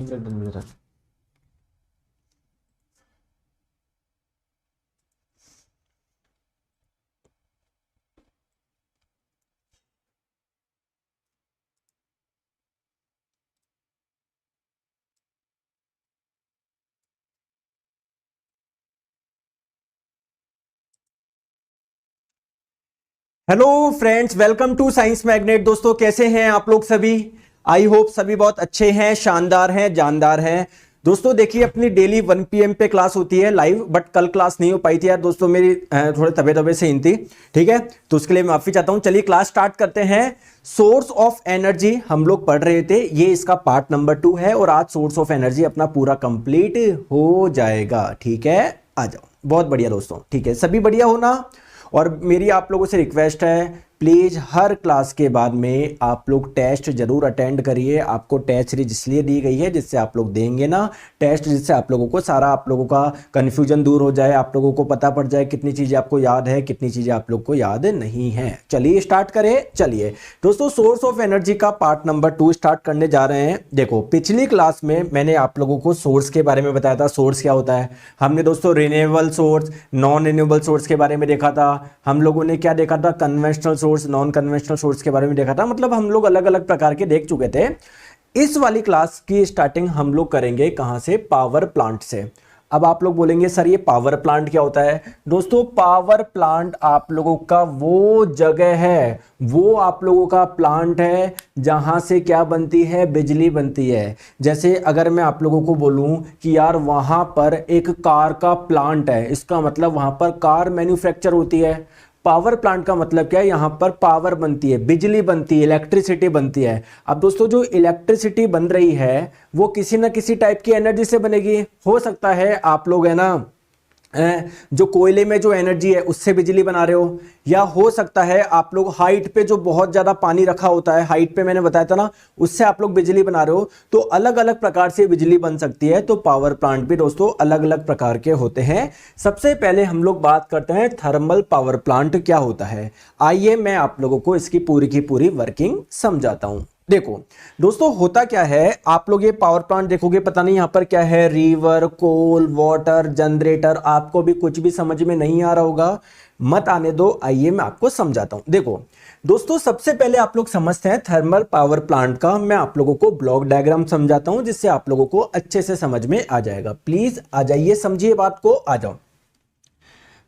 Hello friends, welcome to science magnet. दोस्तों कैसे हैं आप लोग सभी? आई होप सभी बहुत अच्छे हैं, शानदार हैं, जानदार हैं। दोस्तों देखिए, अपनी डेली 1 PM पे क्लास होती है लाइव, बट कल क्लास नहीं हो पाई थी यार दोस्तों, मेरी थोड़ी तबीयत से इन थी, ठीक है, तो उसके लिए माफी चाहता हूं। चलिए क्लास स्टार्ट करते हैं। सोर्स ऑफ एनर्जी हम लोग पढ़ रहे थे, ये इसका पार्ट नंबर 2 है और आज सोर्स ऑफ एनर्जी अपना पूरा कंप्लीट हो जाएगा। ठीक है, आ जाओ। बहुत बढ़िया दोस्तों, ठीक है, सभी बढ़िया होना। और मेरी आप लोगों से रिक्वेस्ट है, प्लीज हर क्लास के बाद में आप लोग टेस्ट जरूर अटेंड करिए। आपको टेस्ट सीरीज इसलिए दी गई है जिससे आप लोग देंगे ना टेस्ट, जिससे आप लोगों को सारा आप लोगों का कंफ्यूजन दूर हो जाए, आप लोगों को पता पड़ जाए कितनी चीजें आपको याद है, कितनी चीजें आप लोग को याद नहीं है। चलिए स्टार्ट करें। चलिए दोस्तों, सोर्स ऑफ एनर्जी का पार्ट नंबर 2 स्टार्ट करने जा रहे हैं। देखो, पिछली क्लास में मैंने आप लोगों को सोर्स के बारे में बताया था। सोर्स क्या होता है, हमने दोस्तों renewable source, non renewable source के बारे में देखा था। हम लोगों ने क्या देखा था, conventional source, non conventional source के बारे में देखा था। मतलब हम लोग अलग अलग प्रकार के देख चुके थे। इस वाली क्लास की स्टार्टिंग हम लोग करेंगे कहां से, पावर प्लांट से। अब आप लोग बोलेंगे सर ये पावर प्लांट क्या होता है? दोस्तों पावर प्लांट आप लोगों का वो जगह है, वो आप लोगों का प्लांट है जहां से क्या बनती है, बिजली बनती है। जैसे अगर मैं आप लोगों को बोलूं कि यार वहां पर एक कार का प्लांट है, इसका मतलब वहां पर कार मैन्युफैक्चर होती है। पावर प्लांट का मतलब क्या है, यहां पर पावर बनती है, बिजली बनती है, इलेक्ट्रिसिटी बनती है। अब दोस्तों जो इलेक्ट्रिसिटी बन रही है वो किसी ना किसी टाइप की एनर्जी से बनेगी। हो सकता है आप लोग है ना जो कोयले में जो एनर्जी है उससे बिजली बना रहे हो, या हो सकता है आप लोग हाइट पे जो बहुत ज्यादा पानी रखा होता है, हाइट पे मैंने बताया था ना, उससे आप लोग बिजली बना रहे हो। तो अलग अलग प्रकार से बिजली बन सकती है। तो पावर प्लांट भी दोस्तों अलग अलग प्रकार के होते हैं। सबसे पहले हम लोग बात करते हैं थर्मल पावर प्लांट क्या होता है। आइए मैं आप लोगों को इसकी पूरी की पूरी वर्किंग समझाता हूं। देखो दोस्तों, होता क्या है, आप लोग ये पावर प्लांट देखोगे, पता नहीं यहां पर क्या है, रिवर, कोल, वाटर, जनरेटर, आपको भी कुछ भी समझ में नहीं आ रहा होगा, मत आने दो। आइए मैं आपको समझाता हूं। देखो दोस्तों, सबसे पहले आप लोग समझते हैं थर्मल पावर प्लांट का। मैं आप लोगों को ब्लॉक डायग्राम समझाता हूं जिससे आप लोगों को अच्छे से समझ में आ जाएगा। प्लीज आ जाइए, समझिए बात को, आ जाओ।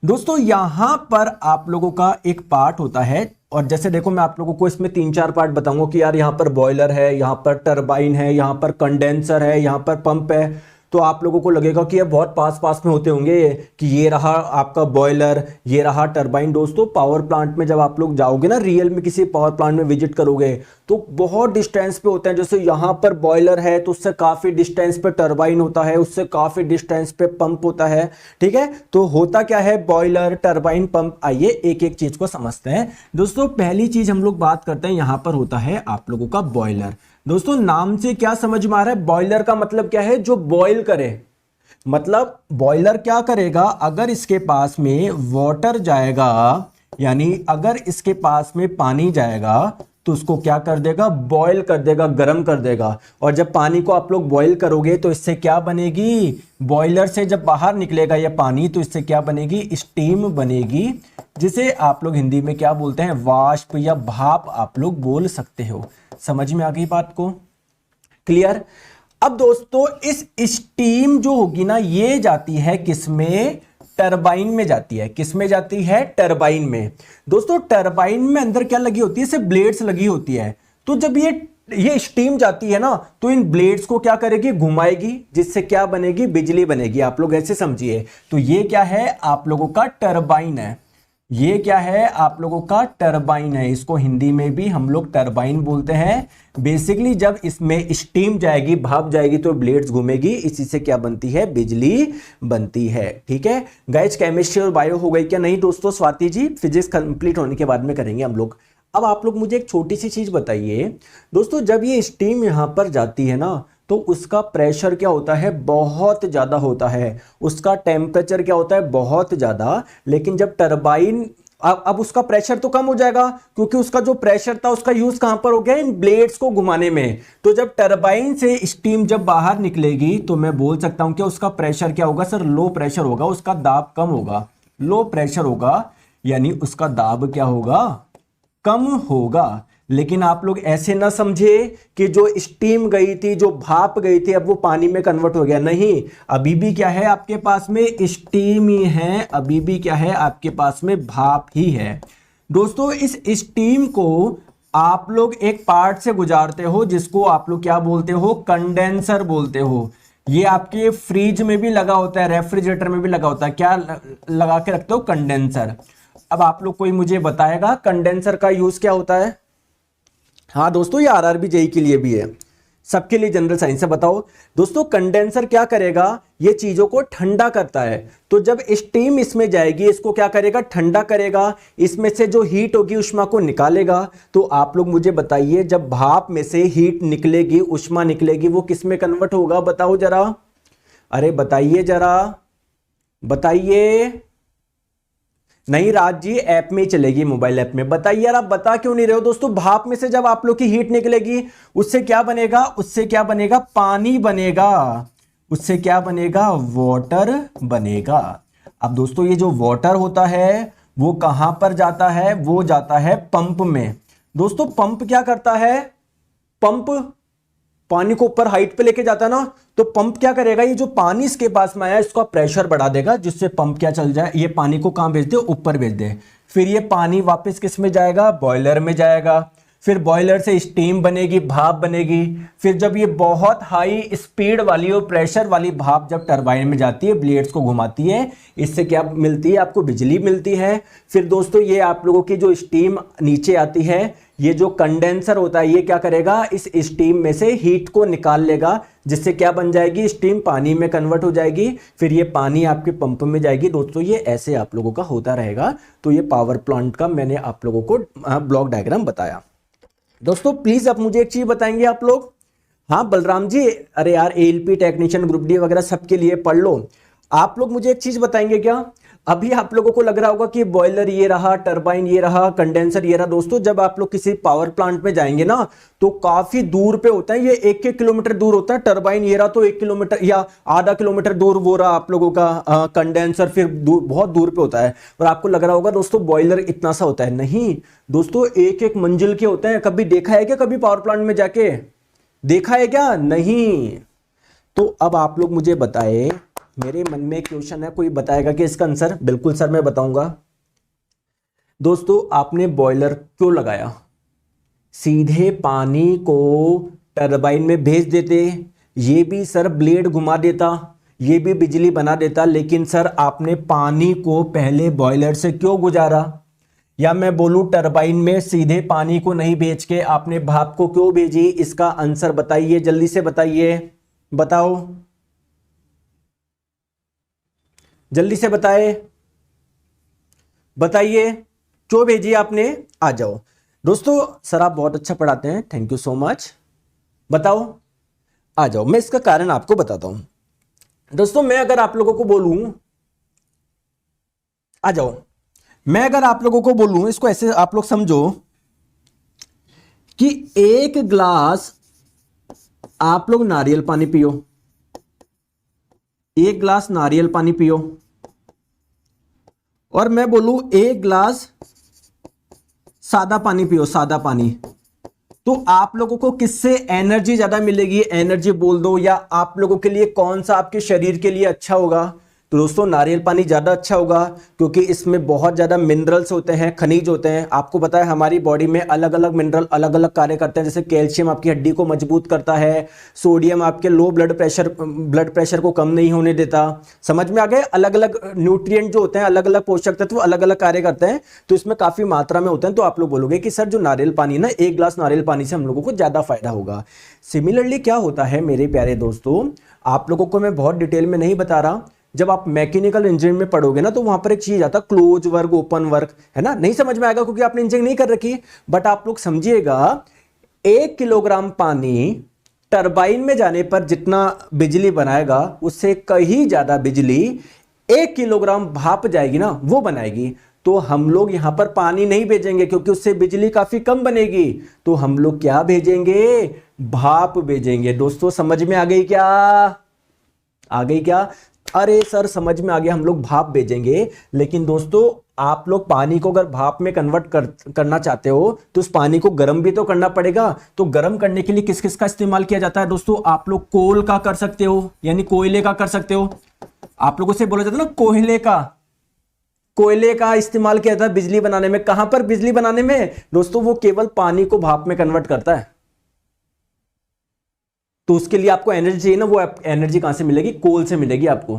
दोस्तों यहां पर आप लोगों का एक पार्ट होता है, और जैसे देखो मैं आप लोगों को इसमें 3-4 पार्ट बताऊंगा कि यार यहां पर बॉयलर है, यहां पर टरबाइन है, यहां पर कंडेंसर है, यहां पर पंप है। तो आप लोगों को लगेगा कि ये बहुत पास पास में होते होंगे, कि ये रहा आपका बॉयलर, ये रहा टरबाइन। दोस्तों पावर प्लांट में जब आप लोग जाओगे ना, रियल में किसी पावर प्लांट में विजिट करोगे, तो बहुत डिस्टेंस पे होते हैं। जैसे यहां पर बॉयलर है तो उससे काफी डिस्टेंस पे टरबाइन होता है, उससे काफी डिस्टेंस पे पंप होता है। ठीक है, तो होता क्या है, बॉयलर, टरबाइन, पंप। आइए एक एक चीज को समझते हैं। दोस्तों पहली चीज हम लोग बात करते हैं, यहां पर होता है आप लोगों का बॉयलर। दोस्तों नाम से क्या समझ में आ रहा है, बॉयलर का मतलब क्या है, जो बॉयल करे। मतलब बॉयलर क्या करेगा, अगर इसके पास में वाटर जाएगा, यानी अगर इसके पास में पानी जाएगा तो उसको क्या कर देगा, बॉयल कर देगा, गर्म कर देगा। और जब पानी को आप लोग बॉयल करोगे तो इससे क्या बनेगी, बॉयलर से जब बाहर निकलेगा यह पानी तो इससे क्या बनेगी, स्टीम बनेगी, जिसे आप लोग हिंदी में क्या बोलते हैं, वाष्प या भाप आप लोग बोल सकते हो। समझ में आ गई बात को, क्लियर? अब दोस्तों इस स्टीम जो होगी ना, ये जाती है किसमें, टरबाइन में जाती है। किसमें जाती है, टरबाइन में। दोस्तों टरबाइन में अंदर क्या लगी होती है, सिर्फ ब्लेड्स लगी होती है। तो जब ये स्टीम जाती है ना, तो इन ब्लेड्स को क्या करेगी, घुमाएगी, जिससे क्या बनेगी, बिजली बनेगी। आप लोग ऐसे समझिए। तो ये क्या है, आप लोगों का टरबाइन है। ये क्या है, आप लोगों का टरबाइन है। इसको हिंदी में भी हम लोग टरबाइन बोलते हैं। बेसिकली जब इसमें स्टीम जाएगी, भाप जाएगी, तो ब्लेड्स घूमेगी, इसी से क्या बनती है, बिजली बनती है। ठीक है गाइस, केमिस्ट्री और बायो हो गई क्या? नहीं दोस्तों, स्वाति जी फिजिक्स कंप्लीट होने के बाद में करेंगे हम लोग। अब आप लोग मुझे एक छोटी सी चीज बताइए दोस्तों, जब ये स्टीम यहां पर जाती है ना, तो उसका प्रेशर क्या होता है, बहुत ज्यादा होता है। उसका टेम्परेचर क्या होता है, बहुत ज्यादा। लेकिन जब टरबाइन अब उसका प्रेशर तो कम हो जाएगा, क्योंकि उसका जो प्रेशर था उसका यूज कहां पर हो गया, इन ब्लेड्स को घुमाने में। तो जब टरबाइन से स्टीम जब बाहर निकलेगी तो मैं बोल सकता हूं कि उसका प्रेशर क्या होगा सर, लो प्रेशर होगा, उसका दाब कम होगा, लो प्रेशर होगा, यानी उसका दाब क्या होगा, कम होगा। लेकिन आप लोग ऐसे ना समझे कि जो स्टीम गई थी, जो भाप गई थी, अब वो पानी में कन्वर्ट हो गया, नहीं, अभी भी क्या है आपके पास में, स्टीम ही है, अभी भी क्या है आपके पास में, भाप ही है। दोस्तों इस स्टीम को आप लोग एक पार्ट से गुजारते हो जिसको आप लोग क्या बोलते हो, कंडेंसर बोलते हो। ये आपके फ्रिज में भी लगा होता है, रेफ्रिजरेटर में भी लगा होता है, क्या लगा के रखते हो, कंडेंसर। अब आप लोग कोई मुझे बताएगा कंडेंसर का यूज क्या होता है। हाँ दोस्तों, ये आरआरबी जेईई के लिए भी है, सबके लिए जनरल साइंस है। बताओ दोस्तों, कंडेंसर क्या करेगा, ये चीजों को ठंडा करता है। तो जब स्टीम इसमें जाएगी, इसको क्या करेगा, ठंडा करेगा, इसमें से जो हीट होगी उष्मा को निकालेगा। तो आप लोग मुझे बताइए, जब भाप में से हीट निकलेगी, उष्मा निकलेगी, वो किस में कन्वर्ट होगा, बताओ जरा, अरे बताइए जरा, बताइए। नहीं राज जी, ऐप में ही चलेगी, मोबाइल ऐप में। बताइए यार, आप बता क्यों नहीं रहे हो दोस्तों। भाप में से जब आप लोग की हीट निकलेगी, उससे क्या बनेगा, उससे क्या बनेगा, पानी बनेगा, उससे क्या बनेगा, वाटर बनेगा। अब दोस्तों ये जो वाटर होता है वो कहां पर जाता है, वो जाता है पंप में। दोस्तों पंप क्या करता है, पंप पानी को ऊपर हाइट पे लेके जाता है ना, तो पंप क्या करेगा, ये जो पानी इसके पास में आया इसका प्रेशर बढ़ा देगा, जिससे पंप क्या चल जाए, ये पानी को कहां भेज दे, ऊपर भेज दे। फिर ये पानी वापस किस में जाएगा, बॉयलर में जाएगा। फिर बॉयलर से स्टीम बनेगी, भाप बनेगी। फिर जब ये बहुत हाई स्पीड वाली और प्रेशर वाली भाप जब टरबाइन में जाती है, ब्लेड्स को घुमाती है, इससे क्या मिलती है आपको, बिजली मिलती है। फिर दोस्तों ये आप लोगों की जो स्टीम नीचे आती है, ये जो कंडेंसर होता है, ये क्या करेगा, इस स्टीम में से हीट को निकाल लेगा, जिससे क्या बन जाएगी, स्टीम पानी में कन्वर्ट हो जाएगी। फिर ये पानी आपके पंप में जाएगी। दोस्तों ये ऐसे आप लोगों का होता रहेगा। तो ये पावर प्लांट का मैंने आप लोगों को ब्लॉक डायग्राम बताया। दोस्तों प्लीज अब मुझे एक चीज बताएंगे आप लोग। हाँ बलराम जी, अरे यार एएलपी टेक्नीशियन, ग्रुप डी वगैरह सबके लिए पढ़ लो। आप लोग मुझे एक चीज बताएंगे क्या, अभी आप लोगों को लग रहा होगा कि बॉयलर ये रहा, टरबाइन ये रहा, कंडेंसर ये रहा। दोस्तों जब आप लोग किसी पावर प्लांट में जाएंगे ना, तो काफी दूर पे होता है, ये 1-1 किलोमीटर दूर होता है। टरबाइन ये रहा तो 1 किलोमीटर या आधा किलोमीटर दूर वो रहा आप लोगों का कंडेंसर, फिर बहुत दूर पे होता है। और आपको लग रहा होगा दोस्तों बॉयलर इतना सा होता है, नहीं दोस्तों, 1-1 मंजिल के होते हैं। कभी देखा है क्या, कभी पावर प्लांट में जाके देखा है क्या, नहीं। तो अब आप लोग मुझे बताए, मेरे मन में क्वेश्चन है, कोई बताएगा कि इसका आंसर। बिल्कुल सर मैं बताऊंगा। दोस्तों आपने बॉयलर क्यों लगाया, सीधे पानी को टरबाइन में भेज देते, ये भी सर ब्लेड घुमा देता, ये भी बिजली बना देता। लेकिन सर आपने पानी को पहले बॉयलर से क्यों गुजारा, या मैं बोलूं टरबाइन में सीधे पानी को नहीं भेज के आपने भाप को क्यों भेजी। इसका आंसर बताइए, जल्दी से बताइए, बताओ जल्दी से बताए, बताइए क्यों भेजी आपने। आ जाओ दोस्तों, सर आप बहुत अच्छा पढ़ाते हैं, थैंक यू सो मच। बताओ, आ जाओ, मैं इसका कारण आपको बताता हूं। दोस्तों मैं अगर आप लोगों को बोलूं, आ जाओ, मैं अगर आप लोगों को बोलूं, इसको ऐसे आप लोग समझो कि 1 ग्लास आप लोग नारियल पानी पियो, 1 ग्लास नारियल पानी पियो, और मैं बोलूं 1 ग्लास सादा पानी पियो, सादा पानी, तो आप लोगों को किससे एनर्जी ज्यादा मिलेगी, एनर्जी बोल दो, या आप लोगों के लिए कौन सा आपके शरीर के लिए अच्छा होगा। तो दोस्तों नारियल पानी ज़्यादा अच्छा होगा, क्योंकि इसमें बहुत ज़्यादा मिनरल्स होते हैं, खनिज होते हैं। आपको पता है हमारी बॉडी में अलग अलग मिनरल अलग अलग कार्य करते हैं। जैसे कैल्शियम आपकी हड्डी को मजबूत करता है, सोडियम आपके लो ब्लड प्रेशर को कम नहीं होने देता। समझ में आ गए, अलग अलग न्यूट्रिएंट जो होते हैं, अलग अलग पोषक तत्व अलग अलग कार्य करते हैं, तो इसमें काफ़ी मात्रा में होते हैं। तो आप लोग बोलोगे कि सर जो नारियल पानी ना, 1 ग्लास नारियल पानी से हम लोगों को ज़्यादा फायदा होगा। सिमिलरली क्या होता है मेरे प्यारे दोस्तों, आप लोगों को मैं बहुत डिटेल में नहीं बता रहा, जब आप मैकेनिकल इंजीनियरिंग में पढ़ोगे ना, तो वहां पर एक चीज आता है क्लोज वर्क ओपन वर्क, है ना। नहीं समझ में आएगा क्योंकि आपने इंजीनियरिंग नहीं कर रखी, बट आप लोग समझिएगा 1 किलोग्राम पानी टरबाइन में जाने पर जितना बिजली बनाएगा, उससे कहीं ज्यादा बिजली 1 किलोग्राम भाप जाएगी ना, वो बनाएगी। तो हम लोग यहां पर पानी नहीं भेजेंगे क्योंकि उससे बिजली काफी कम बनेगी। तो हम लोग क्या भेजेंगे, भाप भेजेंगे। दोस्तों समझ में आ गई क्या, आ गई क्या? अरे सर समझ में आ गया, हम लोग भाप भेजेंगे। लेकिन दोस्तों आप लोग पानी को अगर भाप में कन्वर्ट करना चाहते हो तो उस पानी को गर्म भी तो करना पड़ेगा। तो गर्म करने के लिए किस किस का इस्तेमाल किया जाता है दोस्तों? आप लोग कोल का कर सकते हो, यानी कोयले का कर सकते हो। आप लोगों से बोला जाता है ना कोयले का इस्तेमाल किया जाता है बिजली बनाने में। कहां पर बिजली बनाने में दोस्तों? वो केवल पानी को भाप में कन्वर्ट करता है। तो उसके लिए आपको एनर्जी चाहिए ना, वो एनर्जी कहां से मिलेगी? कोल से मिलेगी आपको।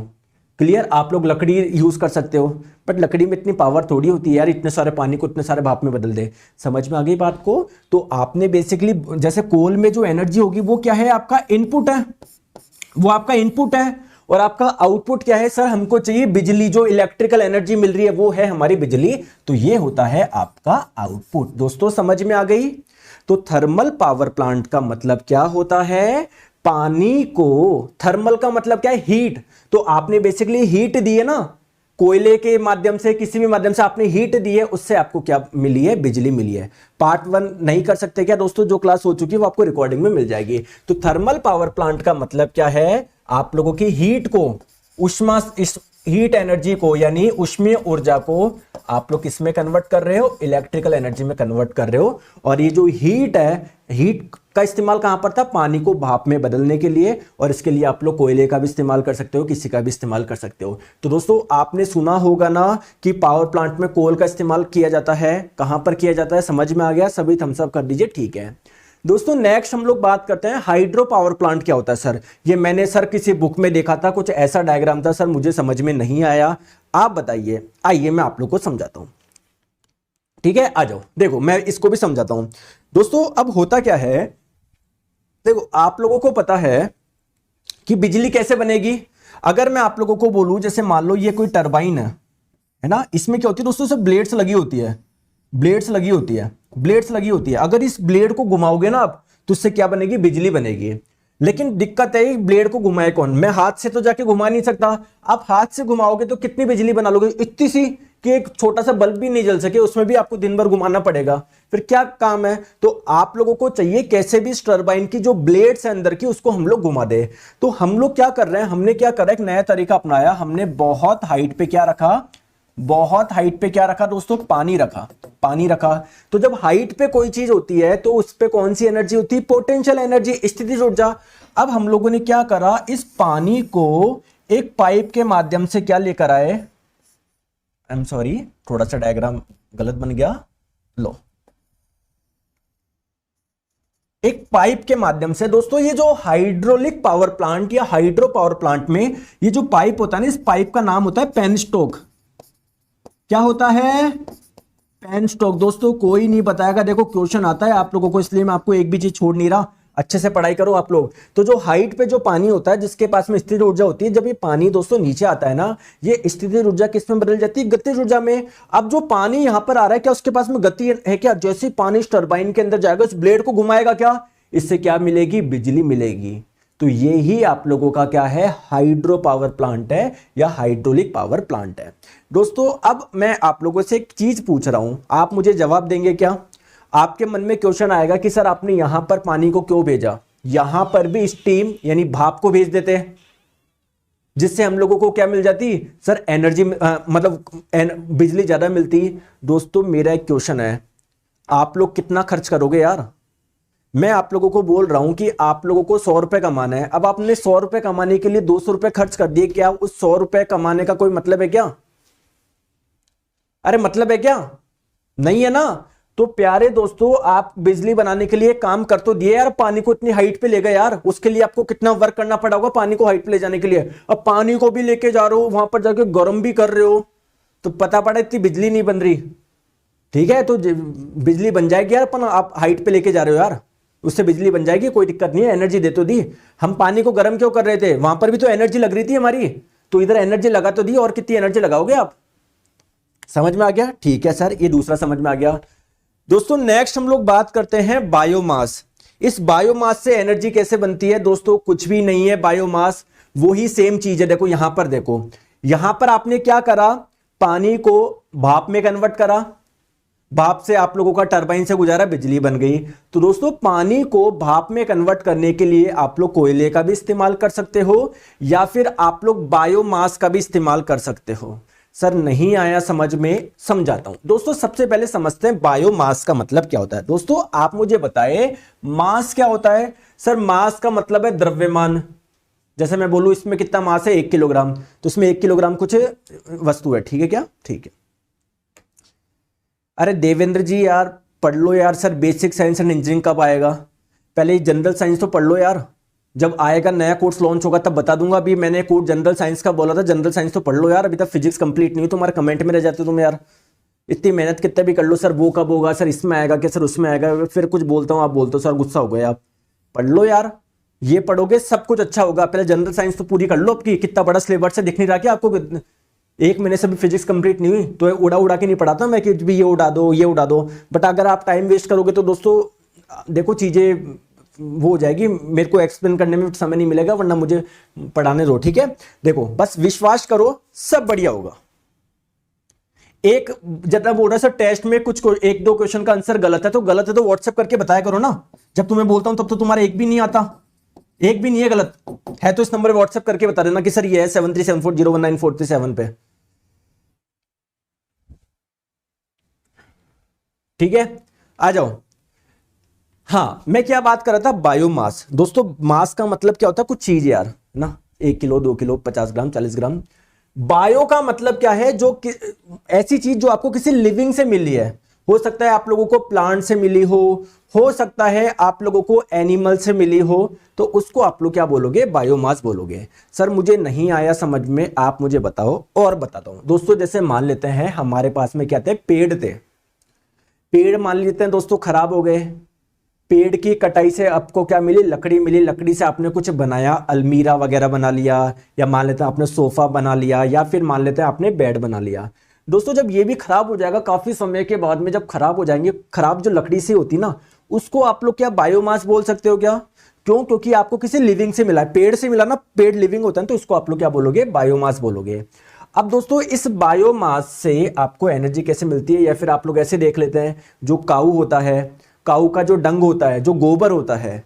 क्लियर? आप लोग लकड़ी यूज कर सकते हो, बट लकड़ी में इतनी पावर थोड़ी होती है यार, इतने सारे पानी को इतने सारे भाप में बदल दे। समझ में आ गई बात को? तो आपने बेसिकली जैसे कोल में जो एनर्जी होगी वो क्या है? आपका इनपुट है, वो आपका इनपुट है। और आपका आउटपुट क्या है? सर हमको चाहिए बिजली, जो इलेक्ट्रिकल एनर्जी मिल रही है वो है हमारी बिजली। तो ये होता है आपका आउटपुट। दोस्तों समझ में आ गई? तो थर्मल पावर प्लांट का मतलब क्या होता है? पानी को, थर्मल का मतलब क्या है? हीट। तो आपने बेसिकली हीट दी है ना, कोयले के माध्यम से, किसी भी माध्यम से आपने हीट दी है, उससे आपको क्या मिली है? बिजली मिली है। पार्ट 1 नहीं कर सकते क्या दोस्तों? जो क्लास हो चुकी है वो आपको रिकॉर्डिंग में मिल जाएगी। तो थर्मल पावर प्लांट का मतलब क्या है? आप लोगों की हीट को, उष्मा, इस हीट एनर्जी को यानी ऊष्मीय ऊर्जा को आप लोग किस में कन्वर्ट कर रहे हो? इलेक्ट्रिकल एनर्जी में कन्वर्ट कर रहे हो। और ये जो हीट है, हीट का इस्तेमाल कहां पर था? पानी को भाप में बदलने के लिए। और इसके लिए आप लोग कोयले का भी इस्तेमाल कर सकते हो, किसी का भी इस्तेमाल कर सकते हो। तो दोस्तों आपने सुना होगा ना कि पावर प्लांट में कोल का इस्तेमाल किया जाता है। कहां पर किया जाता है? समझ में आ गया? सभी थम्स अप कर दीजिए, ठीक है। दोस्तों नेक्स्ट हम लोग बात करते हैं हाइड्रो पावर प्लांट क्या होता है। सर ये मैंने सर किसी बुक में देखा था, कुछ ऐसा डायग्राम था सर, मुझे समझ में नहीं आया, आप बताइए। आइए मैं आप लोग को समझाता हूं, ठीक है? आ जाओ, देखो मैं इसको भी समझाता हूं। दोस्तों अब होता क्या है, देखो आप लोगों को पता है कि बिजली कैसे बनेगी। अगर मैं आप लोगों को बोलूं, जैसे मान लो ये कोई टरबाइन है ना, इसमें क्या होती है दोस्तों? सब ब्लेड्स लगी होती है, ब्लेड्स लगी होती है, ब्लेड्स लगी होती है। अगर इस ब्लेड को घुमाओगे ना आप, तो उससे क्या बनेगी? बिजली बनेगी। लेकिन दिक्कत है ब्लेड को घुमाए कौन? मैं हाथ से तो जाके घुमा नहीं सकता। आप हाथ से घुमाओगे तो कितनी बिजली बना लोगे? इतनी सी कि एक छोटा सा बल्ब भी नहीं जल सके, उसमें भी आपको दिन भर घुमाना पड़ेगा। फिर क्या काम है? तो आप लोगों को चाहिए कैसे भी इस टरबाइन की जो ब्लेड्स है अंदर की, उसको हम लोग घुमा दे। तो हम लोग क्या कर रहे हैं, हमने क्या करा, एक नया तरीका अपनाया। हमने बहुत हाइट पे क्या रखा? बहुत हाइट पे क्या रखा दोस्तों? पानी रखा, पानी रखा। तो जब हाइट पे कोई चीज होती है तो उस पे कौन सी एनर्जी होती है? पोटेंशियल एनर्जी, स्थितिज ऊर्जा। अब हम लोगों ने क्या करा, इस पानी को एक पाइप के माध्यम से क्या लेकर आए, आई एम सॉरी थोड़ा सा डायग्राम गलत बन गया, लो, एक पाइप के माध्यम से। दोस्तों ये जो हाइड्रोलिक पावर प्लांट या हाइड्रो पावर प्लांट में ये जो पाइप होता है ना, इस पाइप का नाम होता है पेनस्टॉक। क्या होता है? पेनस्टॉक। दोस्तों कोई नहीं बताएगा, देखो क्वेश्चन आता है आप लोगों को, इसलिए मैं आपको एक भी चीज छोड़ नहीं रहा। अच्छे से पढ़ाई करो आप लोग। तो जो हाइट पे जो पानी होता है, जिसके पास में स्थिर ऊर्जा होती है, जब ये पानी दोस्तों नीचे आता है ना, ये स्थिर ऊर्जा किस में बदल जाती है? गतिज ऊर्जा में। अब जो पानी यहां पर आ रहा है, क्या उसके पास में गति है क्या? जैसे पानी इस टरबाइन के अंदर जाएगा, उस ब्लेड को घुमाएगा, क्या इससे क्या मिलेगी? बिजली मिलेगी। तो ये ही आप लोगों का क्या है? हाइड्रो पावर प्लांट है या हाइड्रोलिक पावर प्लांट है। दोस्तों अब मैं आप लोगों से एक चीज पूछ रहा हूं, आप मुझे जवाब देंगे क्या? आपके मन में क्वेश्चन आएगा कि सर आपने यहां पर पानी को क्यों भेजा? यहां पर भी स्टीम यानी भाप को भेज देते हैं, जिससे हम लोगों को क्या मिल जाती? सर एनर्जी, मतलब बिजली ज्यादा मिलती। दोस्तों मेरा एक क्वेश्चन है, आप लोग कितना खर्च करोगे यार? मैं आप लोगों को बोल रहा हूं कि आप लोगों को 100 रुपए कमाना है। अब आपने 100 रुपए कमाने के लिए 200 रुपए खर्च कर दिए, क्या उस 100 रुपए कमाने का कोई मतलब है क्या? अरे मतलब है क्या? नहीं है ना। तो प्यारे दोस्तों आप बिजली बनाने के लिए काम कर तो दिए यार, पानी को इतनी हाइट पे ले गए यार, उसके लिए आपको कितना वर्क करना पड़ा होगा पानी को हाइट पे ले जाने के लिए। अब पानी को भी लेके जा रहे हो, वहां पर जाके गर्म भी कर रहे हो, तो पता पड़ा इतनी बिजली नहीं बन रही। ठीक है, तो बिजली बन जाएगी यार, अपन आप हाइट पे लेके जा रहे हो यार, उससे बिजली बन जाएगी, कोई दिक्कत नहीं है, एनर्जी दे तो दी। हम पानी को गर्म क्यों कर रहे थे? वहां पर भी तो एनर्जी लग रही थी हमारी, तो इधर एनर्जी लगा तो दी, और कितनी एनर्जी लगाओगे आप? समझ में आ गया? ठीक है सर, ये दूसरा समझ में आ गया। दोस्तों नेक्स्ट हम लोग बात करते हैं बायोमास। इस बायोमास से एनर्जी कैसे बनती है? दोस्तों कुछ भी नहीं है बायोमास, वही सेम चीज है। देखो यहां पर, देखो यहां पर आपने क्या करा, पानी को भाप में कन्वर्ट करा, भाप से आप लोगों का टरबाइन से गुजारा, बिजली बन गई। तो दोस्तों पानी को भाप में कन्वर्ट करने के लिए आप लोग कोयले का भी इस्तेमाल कर सकते हो या फिर आप लोग बायोमास का भी इस्तेमाल कर सकते हो। सर नहीं आया समझ में, समझाता हूं। दोस्तों सबसे पहले समझते हैं बायोमास का मतलब क्या होता है। दोस्तों आप मुझे बताएं मास क्या होता है। सर मास का मतलब है द्रव्यमान। जैसे मैं बोलूं इसमें कितना मास है 1 किलोग्राम, तो इसमें 1 किलोग्राम कुछ वस्तु है, ठीक है क्या? ठीक है। अरे देवेंद्र जी यार पढ़ लो यार। Sir basic science and engineering कब आएगा? पहले जनरल साइंस तो पढ़ लो यार। जब आएगा नया कोर्स लॉन्च होगा तब बता दूंगा। अभी मैंने कोर्स जनरल साइंस का बोला था, जनरल साइंस तो पढ़ लो यार। अभी तक फिजिक्स कंप्लीट नहीं हुई, तुम्हारे कमेंट में रह जाते तुम यार। इतनी मेहनत कितने भी कर लो। सर वो कब होगा, सर इसमें आएगा क्या, सर उसमें आएगा, फिर कुछ बोलता हूँ आप बोलते हो सर गुस्सा हो गए आप। पढ़ लो यार, ये पढ़ोगे सब कुछ अच्छा होगा। पहले जनरल साइंस तो पूरी कर लो आपकी। कितना बड़ा सिलेबस है, दिख नहीं रहा क्या आपको? 1 महीने से भी फिजिक्स कंप्लीट नहीं हुई तो उड़ा उड़ा के नहीं पढ़ाता मैं कि भी ये उड़ा दो ये उड़ा दो। बट अगर आप टाइम वेस्ट करोगे तो दोस्तों देखो चीजें वो हो जाएगी, मेरे को एक्सप्लेन करने में समय नहीं मिलेगा, वरना मुझे पढ़ाने दो, ठीक है? देखो बस विश्वास करो सब बढ़िया होगा। एक जब बोल रहा है सर टेस्ट में कुछ 1-2 क्वेश्चन का आंसर गलत है, तो गलत है तो व्हाट्सएप करके बताया करो ना। जब तुम्हें बोलता हूं तब तो तुम्हारा एक भी नहीं आता, एक भी नहीं है गलत है तो इस नंबर पे व्हाट्सएप करके बता देना कि सर ये है 7374019437 पे, ठीक है? आ जाओ। हाँ मैं क्या बात कर रहा था, बायोमास। दोस्तों मास का मतलब क्या होता है? कुछ चीज यार ना, 1 किलो 2 किलो 50 ग्राम 40 ग्राम। बायो का मतलब क्या है? जो ऐसी चीज जो आपको किसी लिविंग से मिली है। हो सकता है आप लोगों को प्लांट से मिली हो सकता है आप लोगों को एनिमल से मिली हो, तो उसको आप लोग क्या बोलोगे? बायोमास बोलोगे। सर मुझे नहीं आया समझ में, आप मुझे बताओ और बताता हूं। दोस्तों जैसे मान लेते हैं हमारे पास में क्या थे, पेड़ थे। पेड़ मान लेते हैं दोस्तों खराब हो गए, पेड़ की कटाई से आपको क्या मिली? लकड़ी मिली। लकड़ी से आपने कुछ बनाया, अलमीरा वगैरह बना लिया, या मान लेते हैं आपने सोफा बना लिया, या फिर मान लेते हैं आपने बेड बना लिया। दोस्तों जब ये भी खराब हो जाएगा काफी समय के बाद में, जब खराब हो जाएंगे, खराब जो लकड़ी से होती ना, उसको आप लोग क्या बायोमास बोल सकते हो क्या? क्यों? क्योंकि आपको किसी लिविंग से मिला है, पेड़ से मिला ना, पेड़ लिविंग होता है, तो इसको आप लोग क्या बोलोगे? बायोमास बोलोगे। अब दोस्तों इस बायोमास से आपको एनर्जी कैसे मिलती है, या फिर आप लोग ऐसे देख लेते हैं, जो काऊ होता है, काऊ का जो डंग होता है, जो गोबर होता है,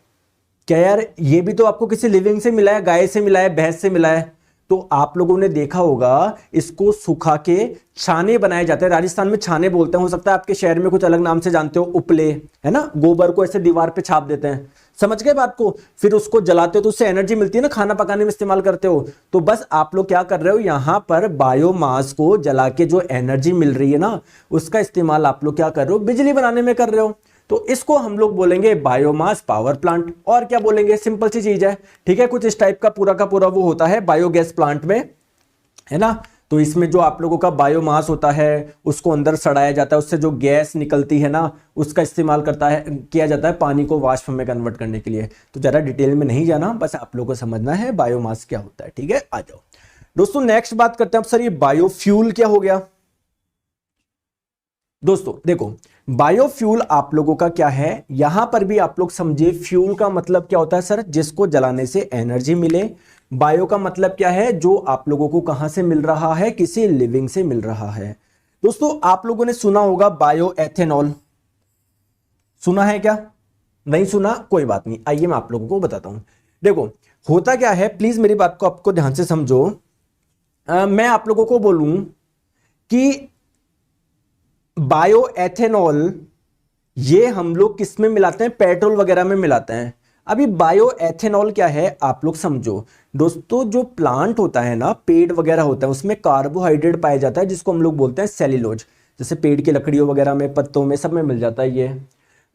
क्या यार ये भी तो आपको किसी लिविंग से मिला है? गाय से मिला है, भैंस से मिला है। तो आप लोगों ने देखा होगा इसको सुखा के छाने बनाए जाते हैं। राजस्थान में छाने बोलते हैं, हो सकता है आपके शहर में कुछ अलग नाम से जानते हो, उपले, है ना? गोबर को ऐसे दीवार पे छाप देते हैं, समझ गए बात को? फिर उसको जलाते हो तो उससे एनर्जी मिलती है ना, खाना पकाने में इस्तेमाल करते हो। तो बस आप लोग क्या कर रहे हो, यहां पर बायोमास को जला के जो एनर्जी मिल रही है ना, उसका इस्तेमाल आप लोग क्या कर रहे हो? बिजली बनाने में कर रहे हो। तो इसको हम लोग बोलेंगे बायोमास पावर प्लांट। और क्या बोलेंगे? सिंपल सी चीज है, ठीक है? कुछ इस टाइप का पूरा वो होता है बायोगैस प्लांट में, है ना? तो इसमें जो आप लोगों का बायोमास होता है उसको अंदर सड़ाया जाता है, उससे जो गैस निकलती है ना, उसका इस्तेमाल किया जाता है पानी को वाष्प में कन्वर्ट करने के लिए। तो ज़्यादा डिटेल में नहीं जाना, बस आप लोगों को समझना है बायोमास क्या होता है, ठीक है? आ जाओ दोस्तों नेक्स्ट बात करते हैं। अब सर ये बायोफ्यूल क्या हो गया? दोस्तों देखो बायोफ्यूल आप लोगों का क्या है, यहां पर भी आप लोग समझे फ्यूल का मतलब क्या होता है सर? जिसको जलाने से एनर्जी मिले। बायो का मतलब क्या है? जो आप लोगों को कहां से मिल रहा है? किसी लिविंग से मिल रहा है। दोस्तों आप लोगों ने सुना होगा बायो एथेनॉल, सुना है क्या? नहीं सुना? कोई बात नहीं, आइए मैं आप लोगों को बताता हूं। देखो होता क्या है, प्लीज मेरी बात को आपको ध्यान से समझो। मैं आप लोगों को बोलूं कि बायो एथेनॉल ये हम लोग किस में मिलाते हैं? पेट्रोल वगैरह में मिलाते हैं। अभी बायो एथेनॉल क्या है आप लोग समझो। दोस्तों जो प्लांट होता है ना, पेड़ वगैरह होता है, उसमें कार्बोहाइड्रेट पाया जाता है जिसको हम लोग बोलते हैं सेल्यूलोज। जैसे पेड़ की लकड़ियों वगैरह में, पत्तों में, सब में मिल जाता है ये।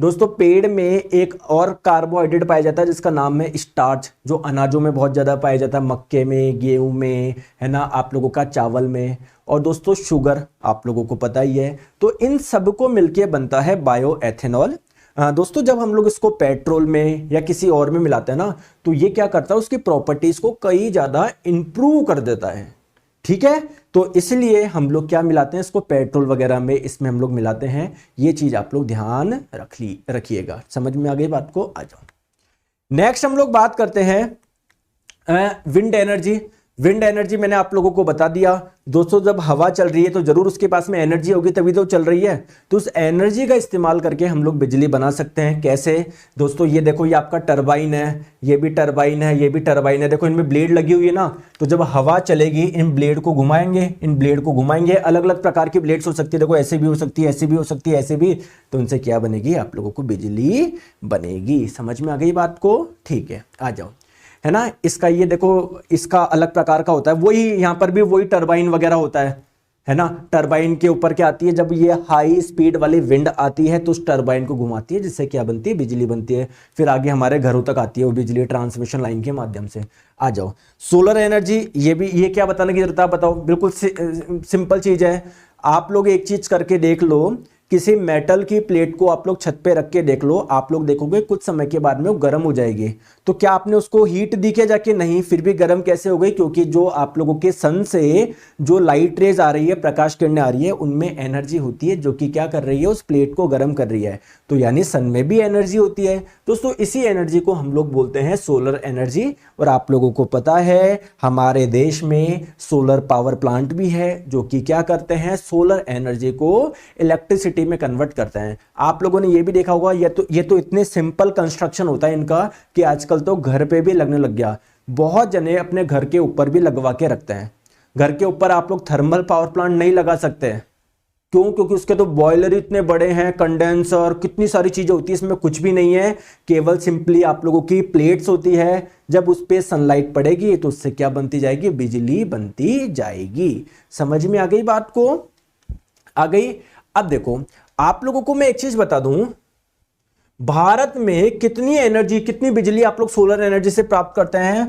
दोस्तों पेड़ में एक और कार्बोहाइड्रेट पाया जाता है जिसका नाम है स्टार्च, जो अनाजों में बहुत ज़्यादा पाया जाता है, मक्के में, गेहूं में, है ना, आप लोगों का चावल में। और दोस्तों शुगर आप लोगों को पता ही है। तो इन सब को मिलके बनता है बायो एथेनॉल। दोस्तों जब हम लोग इसको पेट्रोल में या किसी और में मिलाते हैं ना, तो ये क्या करता है? उसकी प्रॉपर्टीज को कई ज़्यादा इंप्रूव कर देता है, ठीक है? तो इसलिए हम लोग क्या मिलाते हैं इसको? पेट्रोल वगैरह में इसमें हम लोग मिलाते हैं। ये चीज आप लोग ध्यान रखिएगा। समझ में आ गई बात को? आ जाओ नेक्स्ट हम लोग बात करते हैं विंड एनर्जी। विंड एनर्जी मैंने आप लोगों को बता दिया दोस्तों, जब हवा चल रही है तो जरूर उसके पास में एनर्जी होगी तभी तो चल रही है। तो उस एनर्जी का इस्तेमाल करके हम लोग बिजली बना सकते हैं। कैसे दोस्तों, ये देखो, ये आपका टरबाइन है, ये भी टरबाइन है, ये भी टरबाइन है। देखो इनमें ब्लेड लगी हुई है ना, तो जब हवा चलेगी इन ब्लेड को घुमाएंगे, इन ब्लेड को घुमाएंगे। अलग अलग प्रकार की ब्लेड्स हो सकती है, देखो ऐसे भी हो सकती है, ऐसे भी हो सकती है, ऐसे भी। तो उनसे क्या बनेगी, आप लोगों को बिजली बनेगी। समझ में आ गई बात को? ठीक है, आ जाओ, है ना। इसका ये देखो, इसका अलग प्रकार का होता है, वही यहां पर भी वही टरबाइन वगैरह होता है ना। टरबाइन के ऊपर क्या आती है, जब ये हाई स्पीड वाली विंड आती है तो उस टरबाइन को घुमाती है, जिससे क्या बनती है, बिजली बनती है। फिर आगे हमारे घरों तक आती है वो बिजली ट्रांसमिशन लाइन के माध्यम से। आ जाओ, सोलर एनर्जी, ये क्या बताने की जरूरत है, बताओ। बिल्कुल सिंपल चीज है। आप लोग एक चीज करके देख लो, किसी मेटल की प्लेट को आप लोग छत पे रख के देख लो, आप लोग देखोगे कुछ समय के बाद में वो गर्म हो जाएगी। तो क्या आपने उसको हीट दी क्या जाके? नहीं। फिर भी गर्म कैसे हो गई? क्योंकि जो आप लोगों के सन से जो लाइट रेज आ रही है, प्रकाश किरणें आ रही है, उनमें एनर्जी होती है जो कि क्या कर रही है, उस प्लेट को गर्म कर रही है। तो यानी सन में भी एनर्जी होती है दोस्तों। इसी एनर्जी को हम लोग बोलते हैं सोलर एनर्जी। और आप लोगों को पता है हमारे देश में सोलर पावर प्लांट भी है, जो कि क्या करते हैं, सोलर एनर्जी को इलेक्ट्रिसिटी में कन्वर्ट करते हैं। आप लोगों ने ये भी देखा होगा, ये तो इतने सिंपल कंस्ट्रक्शन होता है इनका कि आजकल तो घर पे भी लगने लग गया। बहुत जने अपने घर के ऊपर भी लगवा के रखते हैं। घर के ऊपर आप लोग थर्मल पावर प्लांट नहीं लगा सकते। क्यों? क्योंकि उसके तो बॉयलर इतने बड़े हैं, कंडेंसर, कितनी सारी चीजें होती है, इसमें कुछ भी नहीं है। केवल सिंपली आप लोगों की प्लेट्स होती है, जब उस पे सनलाइट पड़ेगी तो उससे क्या बनती जाएगी, बिजली बनती जाएगी। समझ में आ गई बात को? आ गई। अब देखो, आप लोगों को मैं एक चीज बता दूं, भारत में कितनी एनर्जी, कितनी बिजली आप लोग सोलर एनर्जी से प्राप्त करते हैं?